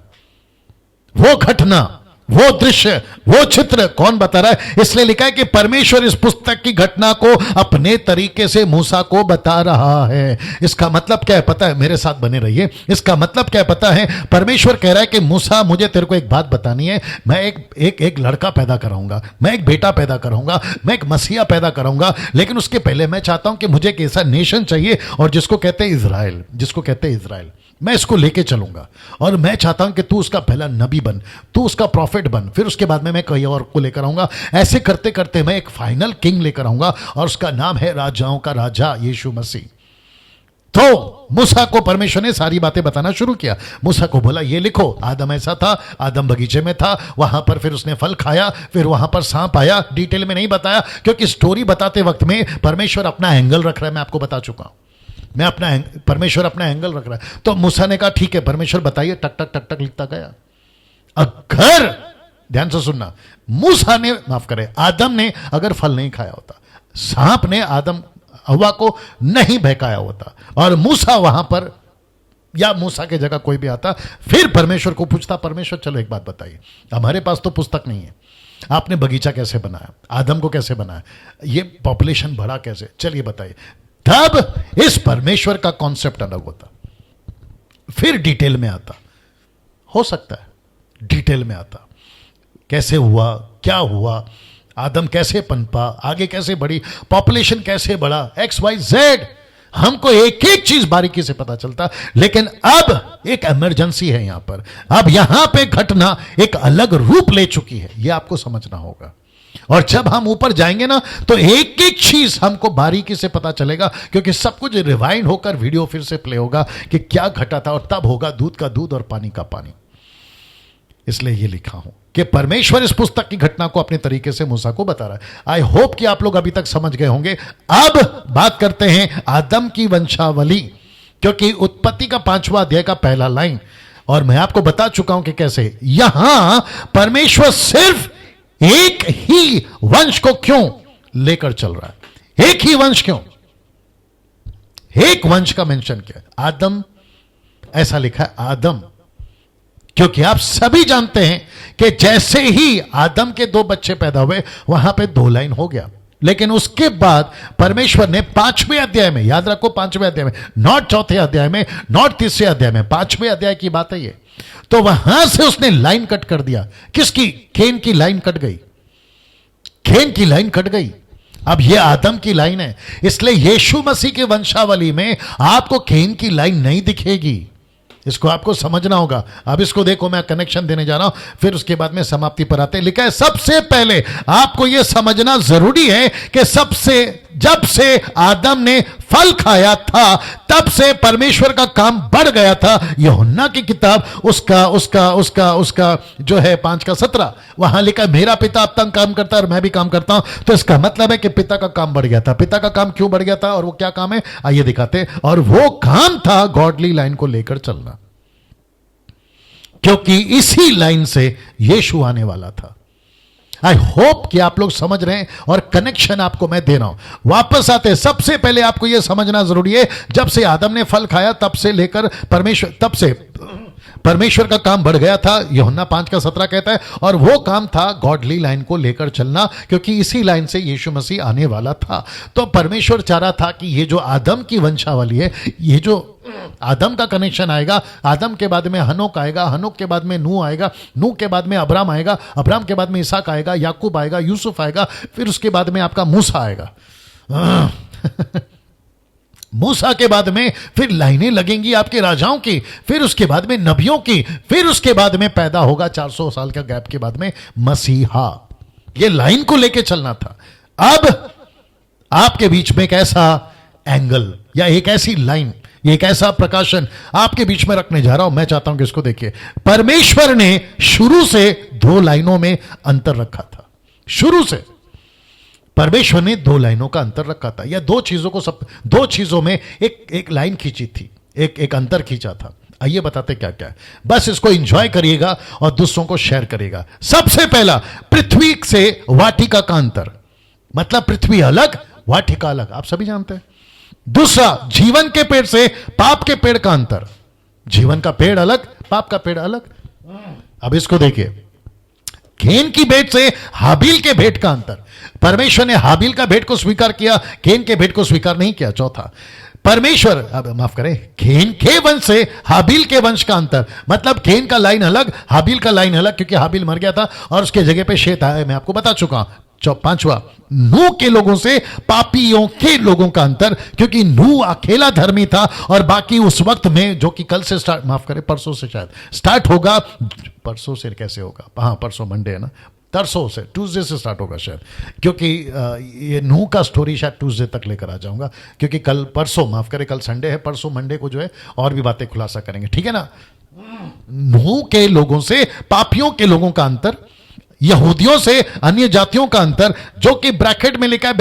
वो घटना, वो दृश्य, वो चित्र कौन बता रहा है? इसलिए लिखा है कि परमेश्वर इस पुस्तक की घटना को अपने तरीके से मूसा को बता रहा है। इसका मतलब क्या है पता है? मेरे साथ बने रहिए। इसका मतलब क्या है पता है? परमेश्वर कह रहा है कि मूसा, मुझे तेरे को एक बात बतानी है। मैं एक लड़का पैदा कराऊंगा, मैं एक बेटा पैदा कराऊंगा, मैं एक मसीहा पैदा कराऊंगा, लेकिन उसके पहले मैं चाहता हूं कि मुझे एक ऐसा नेशन चाहिए, और जिसको कहते हैं इजराइल, जिसको कहते हैं इजराइल, मैं इसको लेके चलूंगा। और मैं चाहता हूं कि तू उसका पहला नबी बन, तू उसका प्रॉफिट बन, फिर उसके बाद में मैं कहीं और को लेकर आऊंगा। ऐसे करते करते मैं एक फाइनल किंग लेकर आऊंगा, और उसका नाम है राजाओं का राजा यीशु मसीह। तो मूसा को परमेश्वर ने सारी बातें बताना शुरू किया। मूसा को बोला ये लिखो, आदम ऐसा था, आदम बगीचे में था, वहां पर फिर उसने फल खाया, फिर वहां पर सांप आया। डिटेल में नहीं बताया, क्योंकि स्टोरी बताते वक्त में परमेश्वर अपना एंगल रख रहा है। मैं आपको बता चुका हूं, परमेश्वर अपना एंगल रख रहा है। तो मूसा ने कहा ठीक है परमेश्वर बताइए, टक टक टक टक लिखता गया। अगर ध्यान से सुनना, मूसा ने, माफ करें, आदम ने अगर फल नहीं खाया होता, सांप ने आदम हवा को नहीं बहकाया होता, और मूसा वहां पर, या मूसा के जगह कोई भी आता, फिर परमेश्वर को पूछता, परमेश्वर चलो एक बात बताइए, हमारे पास तो पुस्तक नहीं है, आपने बगीचा कैसे बनाया, आदम को कैसे बनाया, ये पॉपुलेशन बढ़ा कैसे, चलिए बताइए। तब इस परमेश्वर का कॉन्सेप्ट अलग होता, फिर डिटेल में आता। हो सकता है डिटेल में आता, कैसे हुआ, क्या हुआ, आदम कैसे पनपा, आगे कैसे बढ़ी, पॉपुलेशन कैसे बढ़ा, XYZ, हमको एक एक चीज बारीकी से पता चलता। लेकिन अब एक इमरजेंसी है यहां पर, अब यहां पे घटना एक अलग रूप ले चुकी है, यह आपको समझना होगा। और जब हम ऊपर जाएंगे ना, तो एक एक चीज हमको बारीकी से पता चलेगा, क्योंकि सब कुछ रिवाइंड होकर वीडियो फिर से प्ले होगा कि क्या घटा था, और तब होगा दूध का दूध और पानी का पानी। इसलिए ये लिखा हूं कि परमेश्वर इस पुस्तक की घटना को अपने तरीके से मूसा को बता रहा है। आई होप कि आप लोग अभी तक समझ गए होंगे। अब बात करते हैं आदम की वंशावली, क्योंकि उत्पत्ति का 5वां अध्याय का पहला लाइन, और मैं आपको बता चुका हूं कि कैसे। यहां परमेश्वर सिर्फ एक ही वंश को क्यों लेकर चल रहा है? एक ही वंश क्यों? एक वंश का मेंशन किया है, आदम, ऐसा लिखा है आदम, क्योंकि आप सभी जानते हैं कि जैसे ही आदम के 2 बच्चे पैदा हुए वहां पे 2 लाइन हो गया। लेकिन उसके बाद परमेश्वर ने 5वें अध्याय में, याद रखो 5वें अध्याय में, नॉट 4थे अध्याय में, नॉट 3रे अध्याय में, 5वें अध्याय की बात है ये, तो वहां से उसने लाइन कट कर दिया। किसकी? केन की लाइन कट गई, केन की लाइन कट गई। अब ये आदम की लाइन है, इसलिए यीशु मसीह की वंशावली में आपको केन की लाइन नहीं दिखेगी। इसको आपको समझना होगा। अब इसको देखो, मैं कनेक्शन देने जा रहा हूं, फिर उसके बाद में समाप्ति पर आते हैं। लिखा है सबसे पहले आपको यह समझना जरूरी है कि जब से आदम ने फल खाया था तब से परमेश्वर का काम बढ़ गया था। यूहन्ना की किताब उसका जो है 5:17, वहां लिखा मेरा पिता अब तक काम करता है और मैं भी काम करता हूं। तो इसका मतलब है कि पिता का काम बढ़ गया था। पिता का काम क्यों बढ़ गया था और वो क्या काम है, आइए दिखाते। और वो काम था गॉडली लाइन को लेकर चलना, क्योंकि इसी लाइन से यीशु आने वाला था। आई होप कि आप लोग समझ रहे हैं और कनेक्शन आपको मैं दे रहा हूं। वापस आते हैं, सबसे पहले आपको यह समझना जरूरी है, जब से आदम ने फल खाया तब से लेकर परमेश्वर का काम बढ़ गया था। यूहन्ना 5:17 कहता है, और वो काम था गॉडली लाइन को लेकर चलना, क्योंकि इसी लाइन से यीशु मसीह आने वाला था। तो परमेश्वर चाह रहा था कि ये जो आदम की वंशावली है, ये जो आदम का कनेक्शन आएगा, आदम के बाद में हनोक आएगा, हनोक के बाद में नूह आएगा, नूह के बाद में अब्राम आएगा, अब्राम के बाद में इसहाक आएगा, याकूब आएगा, यूसुफ आएगा, फिर उसके बाद में आपका मूसा आएगा। मूसा के बाद में फिर लाइनें लगेंगी आपके राजाओं की, फिर उसके बाद में नबियों की, फिर उसके बाद में पैदा होगा 400 साल का गैप के बाद में मसीहा। ये लाइन को लेके चलना था। अब आपके बीच में एक ऐसा एंगल या एक ऐसी लाइन, एक ऐसा प्रकाशन आपके बीच में रखने जा रहा हूं। मैं चाहता हूं कि इसको देखिए। परमेश्वर ने शुरू से 2 लाइनों में अंतर रखा था। शुरू से परमेश्वर ने 2 लाइनों का अंतर रखा था, या 2 चीजों में एक लाइन खींची थी, एक अंतर खींचा था। आइए बताते क्या क्या है, बस इसको एंजॉय करिएगा और दूसरों को शेयर करिएगा। सबसे पहला, पृथ्वी से वाटिका का अंतर, मतलब पृथ्वी अलग, वाटिका अलग, आप सभी जानते हैं। दूसरा, जीवन के पेड़ से पाप के पेड़ का अंतर, जीवन का पेड़ अलग, पाप का पेड़ अलग। अब इसको देखिए, केन की भेंट से हाबिल के भेंट का अंतर। परमेश्वर ने हाबिल का भेंट को स्वीकार किया, केन के भेंट को स्वीकार नहीं किया। चौथा, परमेश्वर, अब माफ करें, केन के वंश से हाबिल के वंश का अंतर, मतलब केन का लाइन अलग, हाबिल का लाइन अलग, क्योंकि हाबिल मर गया था और उसके जगह पे शेत आया, मैं आपको बता चुका हूं। पांचवा, नूह के लोगों से पापियों के लोगों का अंतर, क्योंकि नूह अकेला धर्मी था और बाकी उस वक्त में, जो कि कल से स्टार्ट, माफ करें परसों से शायद स्टार्ट होगा, परसों से कैसे होगा, हाँ परसों मंडे है ना, तरसों से, ट्यूसडे से स्टार्ट होगा शायद, क्योंकि ये नूह का स्टोरी शायद ट्यूसडे तक लेकर आ जाऊंगा, क्योंकि कल परसों, माफ करें कल संडे है, परसों मंडे को जो है और भी बातें खुलासा करेंगे, ठीक है ना। नूह के लोगों से पापियों के लोगों का अंतर, यहूदियों से अन्य जातियों का अंतर, जो कि ब्रैकेट में लिखा है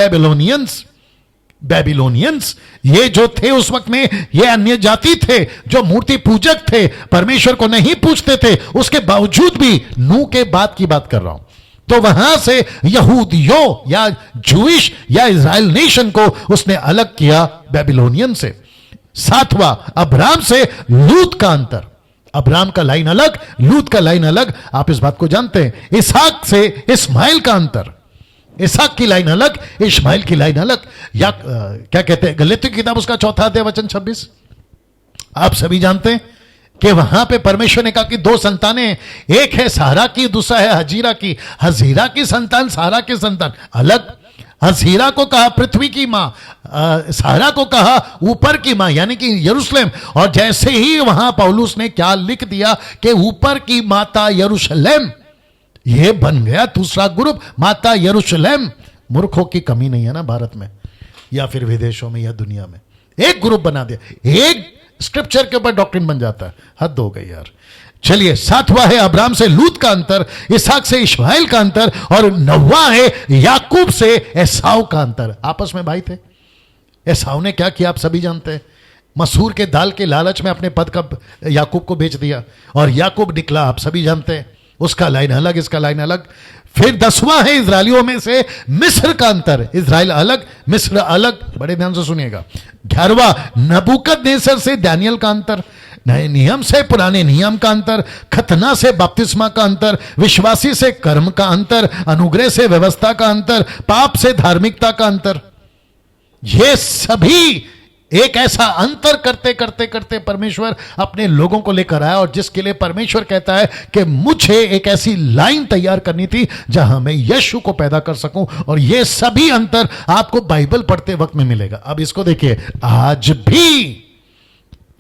बेबीलोनियंस, ये जो थे उस वक्त में, ये अन्य जाति थे जो मूर्ति पूजक थे, परमेश्वर को नहीं पूजते थे, उसके बावजूद भी नूह के बाद की बात कर रहा हूं। तो वहां से यहूदियों या जूइश या इजराइल नेशन को उसने अलग किया बेबीलोनियन से। सातवां, अब्राम से लूत का अंतर, अब्राम का लाइन अलग, लूत का लाइन अलग, आप इस बात को जानते हैं। इसहाक से इस्माइल का अंतर, इसहाक की लाइन अलग, इस्माइल की लाइन अलग। या क्या कहते हैं, गलातियों की किताब उसका 4 अध्याय वचन 26, आप सभी जानते हैं कि वहां पे परमेश्वर ने कहा कि 2 संतानें हैं, एक है सारा की, दूसरा है हजीरा की। हजीरा की संतान, सारा की संतान अलग। हजीरा को कहा पृथ्वी की मां, सारा को कहा ऊपर की मां, यानी कि यरूशलेम। और जैसे ही वहां पौलुस ने क्या लिख दिया कि ऊपर की माता यरूशलेम, यह बन गया दूसरा ग्रुप, माता यरूशलेम। मूर्खों की कमी नहीं है ना भारत में या फिर विदेशों में या दुनिया में, एक ग्रुप बना दिया, एक स्क्रिप्चर के ऊपर डॉक्ट्रिन बन जाता है, हद हो गई यार। चलिए, सातवां है अब्राम से लूत का अंतर, इसहाक से इश्माइल का अंतर, और नौवां है याकूब से एसाव का अंतर। आपस में भाई थे। एसाव ने क्या किया आप सभी जानते हैं। मसूर के दाल के लालच में अपने पद का याकूब को बेच दिया, और याकूब निकला, आप सभी जानते हैं, उसका लाइन अलग, इसका लाइन अलग। फिर 10वां है इजरायलियों में से मिस्र का अंतर, इजराइल अलग, मिस्र अलग, बड़े ध्यान से सुनिएगा। 11वां नबूकदनेस्सर से दानियल का अंतर, नए नियम से पुराने नियम का अंतर, खतना से बपतिस्मा का अंतर, विश्वासी से कर्म का अंतर, अनुग्रह से व्यवस्था का अंतर, पाप से धार्मिकता का अंतर। ये सभी एक ऐसा अंतर करते करते करते परमेश्वर अपने लोगों को लेकर आया, और जिसके लिए परमेश्वर कहता है कि मुझे एक ऐसी लाइन तैयार करनी थी जहां मैं यीशु को पैदा कर सकूं, और ये सभी अंतर आपको बाइबल पढ़ते वक्त में मिलेगा। अब इसको देखिए, आज भी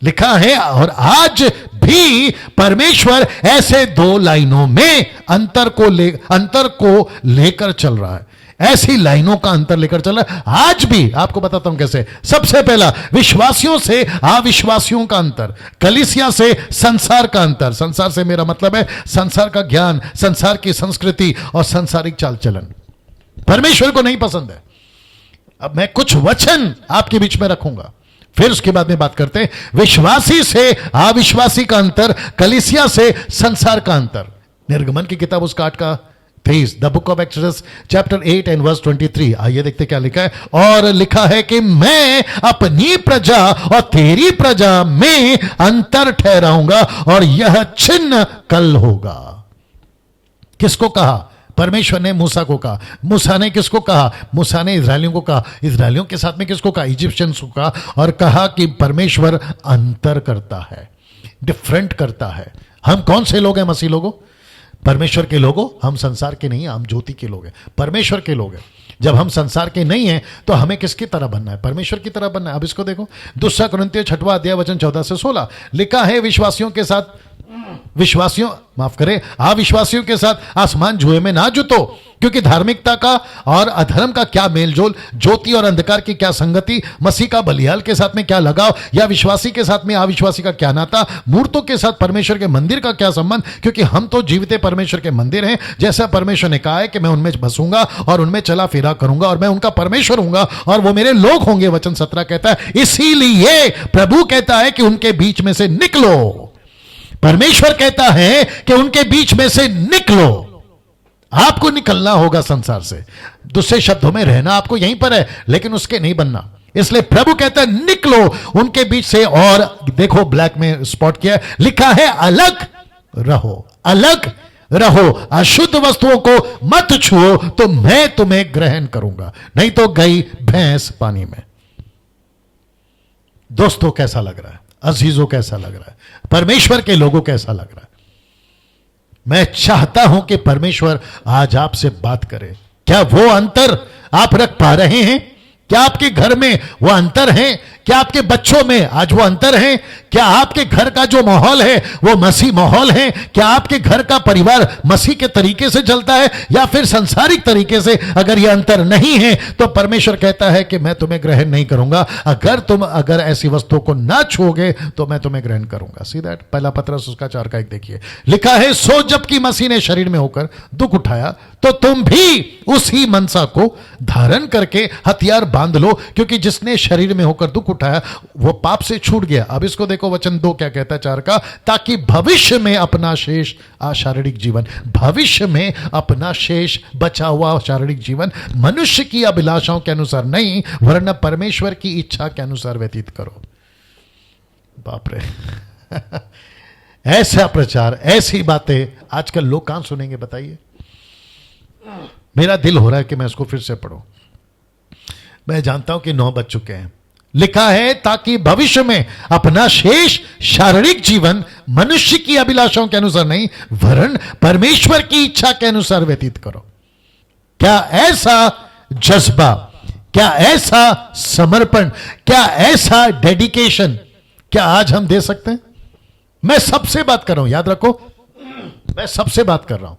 लिखा है, और आज भी परमेश्वर ऐसे 2 लाइनों में अंतर को लेकर चल रहा है, ऐसी लाइनों का अंतर लेकर चल रहा है आज भी। आपको बताता हूं कैसे। सबसे पहला, विश्वासियों से अविश्वासियों का अंतर, कलीसिया से संसार का अंतर। संसार से मेरा मतलब है संसार का ज्ञान, संसार की संस्कृति और सांसारिक चाल चलन, परमेश्वर को नहीं पसंद है। अब मैं कुछ वचन आपके बीच में रखूंगा, फिर उसके बाद में बात करते हैं विश्वासी से अविश्वासी का अंतर, कलीसिया से संसार का अंतर। निर्गमन की किताब उसका 8 का 23, the book of Exodus chapter 8 and verse 23। आइए देखते क्या लिखा है। और लिखा है कि मैं अपनी प्रजा और तेरी प्रजा में अंतर ठहराऊंगा और यह चिन्ह कल होगा। किसको कहा? परमेश्वर ने मूसा को कहा। मूसा ने किसको कहा? मूसा ने इजरायलियों को कहा। इजरायलियों के साथ में किसको कहा? इजिप्शियंस को कहा, और कहा कि परमेश्वर अंतर करता है, डिफरेंट करता है। हम कौन से लोग हैं मसीह लोगों? परमेश्वर के लोगों। हम संसार के नहीं, हम ज्योति के लोग हैं, परमेश्वर के लोग हैं। जब हम संसार के नहीं हैं तो हमें किसकी तरह बनना है? परमेश्वर की तरह बनना है। अब इसको देखो, 2 कुरिन्थियों 6वां अध्याय वचन 14 से 16 लिखा है, अविश्वासियों के साथ आसमान जुए में ना जुतो, क्योंकि धार्मिकता का और अधर्म का क्या मेलजोल, ज्योति और अंधकार की क्या संगति, मसीह का बलियाल के साथ में क्या लगाव, या विश्वासी के साथ में अविश्वासी का क्या नाता, मूर्तों के साथ परमेश्वर के मंदिर का क्या संबंध, क्योंकि हम तो जीवित परमेश्वर के मंदिर हैं। जैसा परमेश्वर ने कहा है कि मैं उनमें बसूंगा और उनमें चला फिरा करूंगा और मैं उनका परमेश्वर हूंगा और वो मेरे लोग होंगे। वचन 17 कहता है, इसीलिए प्रभु कहता है कि उनके बीच में से निकलो। परमेश्वर कहता है कि उनके बीच में से निकलो। आपको निकलना होगा संसार से। दूसरे शब्दों में, रहना आपको यहीं पर है, लेकिन उसके नहीं बनना। इसलिए प्रभु कहता है निकलो उनके बीच से। और देखो, ब्लैक में स्पॉट किया है, लिखा है अलग रहो, अलग रहो, अशुद्ध वस्तुओं को मत छुओ तो मैं तुम्हें ग्रहण करूंगा, नहीं तो गई भैंस पानी में। दोस्तों, कैसा लग रहा है? अजीजों, कैसा लग रहा है? परमेश्वर के लोगों, कैसा लग रहा है? मैं चाहता हूं कि परमेश्वर आज आपसे बात करे। क्या वो अंतर आप रख पा रहे हैं? क्या आपके घर में वो अंतर है? क्या आपके बच्चों में आज वो अंतर है? क्या आपके घर का जो माहौल है वो मसीह माहौल है? क्या आपके घर का परिवार मसीह के तरीके से चलता है या फिर सांसारिक तरीके से? अगर ये अंतर नहीं है तो परमेश्वर कहता है कि मैं तुम्हें ग्रहण नहीं करूंगा। अगर ऐसी वस्तुओं को ना छूओगे तो मैं तुम्हें ग्रहण करूंगा। सी दैट, पहला पत्रस उसका 4 का 1 देखिए, लिखा है, सो जबकि मसीह ने शरीर में होकर दुख उठाया तो तुम भी उसी मनसा को धारण करके हथियार बांध लो, क्योंकि जिसने शरीर में होकर दुख उठाया वो पाप से छूट गया। अब इसको देखो, वचन 2 क्या कहता है 4 का, ताकि भविष्य में अपना शेष शारीरिक जीवन, भविष्य में अपना शेष बचा हुआ शारीरिक जीवन मनुष्य की अभिलाषाओं के अनुसार नहीं वरन परमेश्वर की इच्छा के अनुसार व्यतीत करो। बाप रे ऐसा प्रचार, ऐसी बातें आजकल लोग कहां सुनेंगे बताइए? मेरा दिल हो रहा है कि मैं इसको फिर से पढूं। मैं जानता हूं कि 9 बज चुके हैं। लिखा है, ताकि भविष्य में अपना शेष शारीरिक जीवन मनुष्य की अभिलाषाओं के अनुसार नहीं वरन परमेश्वर की इच्छा के अनुसार व्यतीत करो। क्या ऐसा जज्बा, क्या ऐसा समर्पण, क्या ऐसा डेडिकेशन क्या आज हम दे सकते हैं? मैं सबसे बात कर रहा हूं, याद रखो, मैं सबसे बात कर रहा हूं।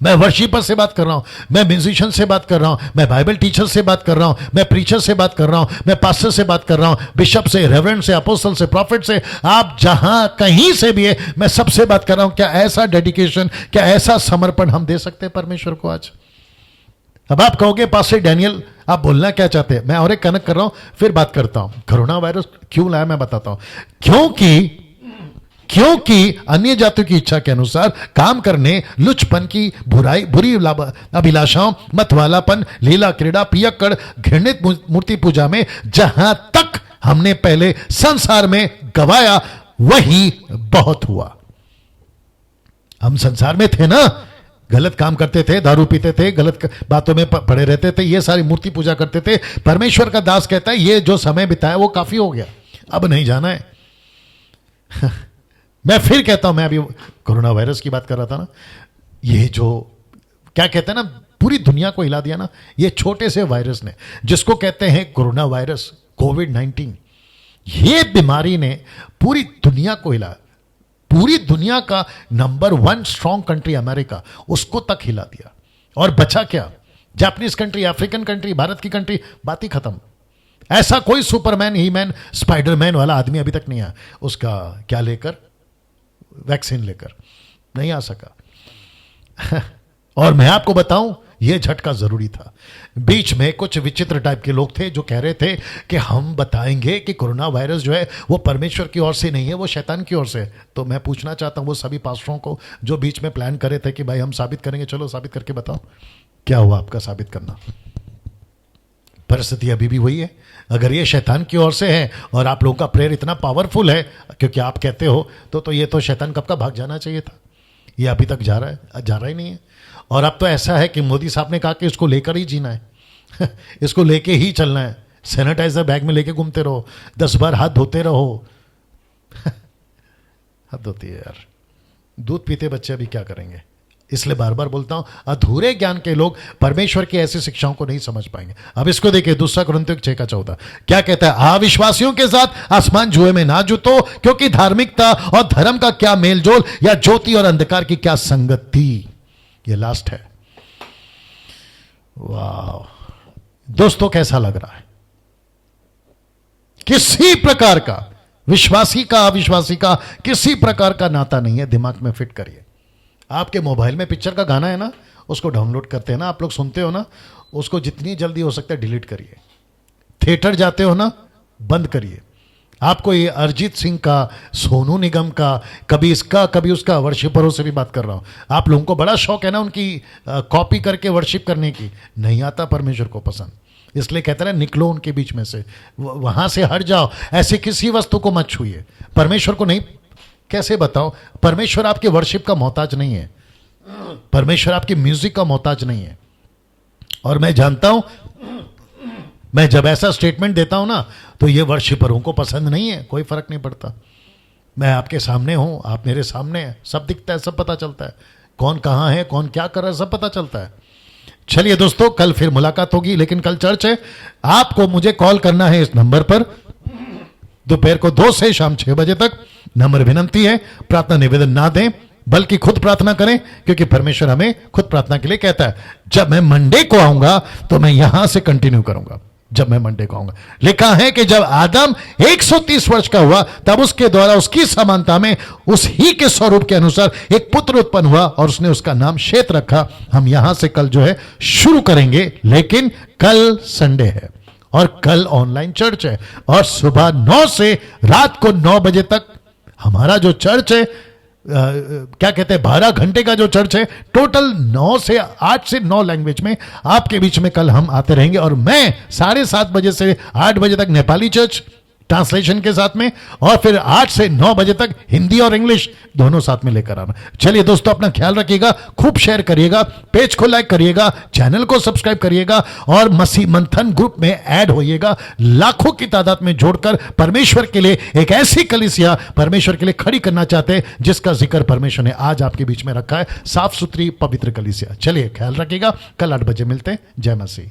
मैं वर्शिपर से बात कर रहा हूं, मैं म्यूजिशियन से बात कर रहा हूं, मैं बाइबल टीचर से बात कर रहा हूं, मैं प्रीचर से बात कर रहा हूं, मैं पास्टर से बात कर रहा हूं, बिशप से, रेवरेंड से, अपोस्टल से, प्रॉफिट से, आप जहां कहीं से भी है, मैं सबसे बात कर रहा हूं। क्या ऐसा डेडिकेशन, क्या ऐसा समर्पण हम दे सकते हैं परमेश्वर को आज? अब आप कहोगे, पास्टर डैनियल आप बोलना क्या चाहते हैं? मैं और एक कनेक्ट कर रहा हूं, फिर बात करता हूं। कोरोना वायरस क्यों लाया मैं बताता हूं। क्योंकि अन्य जातियों की इच्छा के अनुसार काम करने, लुचपन की बुरी अभिलाषाओं, मतवालापन, लीला क्रीड़ा, पियक्कड़, घृणित मूर्ति पूजा में जहां तक हमने पहले संसार में गवाया वही बहुत हुआ। हम संसार में थे ना, गलत काम करते थे, दारू पीते थे, गलत बातों में पड़े रहते थे, ये सारी मूर्ति पूजा करते थे। परमेश्वर का दास कहता है ये जो समय बिताया वो काफी हो गया, अब नहीं जाना है। मैं फिर कहता हूं, मैं अभी कोरोना वायरस की बात कर रहा था ना, ये जो क्या कहते हैं ना, पूरी दुनिया को हिला दिया ना, ये छोटे से वायरस ने, जिसको कहते हैं कोरोना वायरस, कोविड-19, ये बीमारी ने पूरी दुनिया को हिला। पूरी दुनिया का नंबर 1 स्ट्रॉन्ग कंट्री अमेरिका, उसको तक हिला दिया। और बचा क्या? Japanese country, African country, Bharat की कंट्री, बात ही खत्म। ऐसा कोई सुपरमैन, ही मैन, स्पाइडरमैन वाला आदमी अभी तक नहीं आया, उसका क्या लेकर, वैक्सीन लेकर नहीं आ सका। और मैं आपको बताऊं, यह झटका जरूरी था। बीच में कुछ विचित्र टाइप के लोग थे जो कह रहे थे कि हम बताएंगे कि कोरोना वायरस जो है वो परमेश्वर की ओर से नहीं है, वो शैतान की ओर से है। तो मैं पूछना चाहता हूं वो सभी पास्टरों को जो बीच में प्लान करे थे कि भाई हम साबित करेंगे, चलो साबित करके बताओ, क्या हुआ आपका साबित करना? परिस्थिति अभी भी वही है। अगर ये शैतान की ओर से है और आप लोगों का प्रेयर इतना पावरफुल है क्योंकि आप कहते हो, तो ये तो शैतान कब का भाग जाना चाहिए था। ये अभी तक जा रहा ही नहीं है। और अब तो ऐसा है कि मोदी साहब ने कहा कि इसको लेकर ही जीना है। इसको लेके ही चलना है। सैनिटाइजर बैग में लेके घूमते रहो, 10 बार हाथ धोते रहो। हद होती है यार। दूध पीते बच्चे अभी क्या करेंगे? इसलिए बार बार बोलता हूं, अधूरे ज्ञान के लोग परमेश्वर की ऐसी शिक्षाओं को नहीं समझ पाएंगे। अब इसको देखिए, 2 कुरिन्थियों 6:14 क्या कहता है? अविश्वासियों के साथ आसमान जुए में ना जुतो, क्योंकि धार्मिकता और धर्म का क्या मेलजोल, या ज्योति और अंधकार की क्या संगति। ये लास्ट है। वाह दोस्तों, कैसा लग रहा है? किसी प्रकार का विश्वासी का अविश्वासी का किसी प्रकार का नाता नहीं है। दिमाग में फिट करिए। आपके मोबाइल में पिक्चर का गाना है ना, उसको डाउनलोड करते हैं ना, आप लोग सुनते हो ना, उसको जितनी जल्दी हो सकता है डिलीट करिए। थिएटर जाते हो ना, बंद करिए। आपको ये अरिजीत सिंह का, सोनू निगम का, कभी इसका कभी उसका, वर्शिपरों से भी बात कर रहा हूं, आप लोगों को बड़ा शौक है ना उनकी कॉपी करके वर्शिप करने की। नहीं आता परमेश्वर को पसंद, इसलिए कहते हैं निकलो उनके बीच में से, वहां से हट जाओ। ऐसे किसी वस्तु को मत छूइए। परमेश्वर को नहीं, कैसे बताओ? परमेश्वर आपके वर्शिप का मोहताज नहीं है। परमेश्वर आपकी म्यूजिक का मोहताज नहीं है। और मैं जानता हूं, मैं जब ऐसा स्टेटमेंट देता हूं ना, तो ये वर्शिपरों को पसंद नहीं है। कोई फर्क नहीं पड़ता। मैं आपके सामने हूं, आप मेरे सामने हैं, सब दिखता है, सब पता चलता है, कौन कहां है, कौन क्या कर रहा है, सब पता चलता है। चलिए दोस्तों, कल फिर मुलाकात होगी, लेकिन कल चर्च है। आपको मुझे कॉल करना है इस नंबर पर, दोपहर को 2 से शाम 6 बजे तक। नंबर विनंती है, प्रार्थना निवेदन ना दें, बल्कि खुद प्रार्थना करें, क्योंकि परमेश्वर हमें खुद प्रार्थना के लिए कहता है। जब मैं मंडे को आऊंगा तो मैं यहां से कंटिन्यू करूंगा। जब मैं मंडे को आऊंगा, लिखा है कि जब आदम 130 वर्ष का हुआ, तब उसके द्वारा उसकी समानता में उस ही के स्वरूप के अनुसार एक पुत्र उत्पन्न हुआ और उसने उसका नाम शेत रखा। हम यहां से कल जो है शुरू करेंगे, लेकिन कल संडे है और कल ऑनलाइन चर्च है, और सुबह 9 से रात को 9 बजे तक हमारा जो चर्च है, क्या कहते हैं, 12 घंटे का जो चर्च है, टोटल 9 से 8 से 9 लैंग्वेज में आपके बीच में कल हम आते रहेंगे। और मैं 7:30 बजे से 8 बजे तक नेपाली चर्च ट्रांसलेशन के साथ में, और फिर 8 से 9 बजे तक हिंदी और इंग्लिश दोनों साथ में लेकर आना। चलिए दोस्तों, अपना ख्याल रखिएगा, खूब शेयर करिएगा, पेज को लाइक करिएगा, चैनल को सब्सक्राइब करिएगा, और मसीह मंथन ग्रुप में ऐड होइएगा। लाखों की तादाद में जोड़कर परमेश्वर के लिए एक ऐसी कलीसिया परमेश्वर के लिए खड़ी करना चाहते हैं जिसका जिक्र परमेश्वर ने आज आपके बीच में रखा है। साफ सुथरी पवित्र कलीसिया। चलिए ख्याल रखिएगा, कल 8 बजे मिलते हैं। जय मसीह।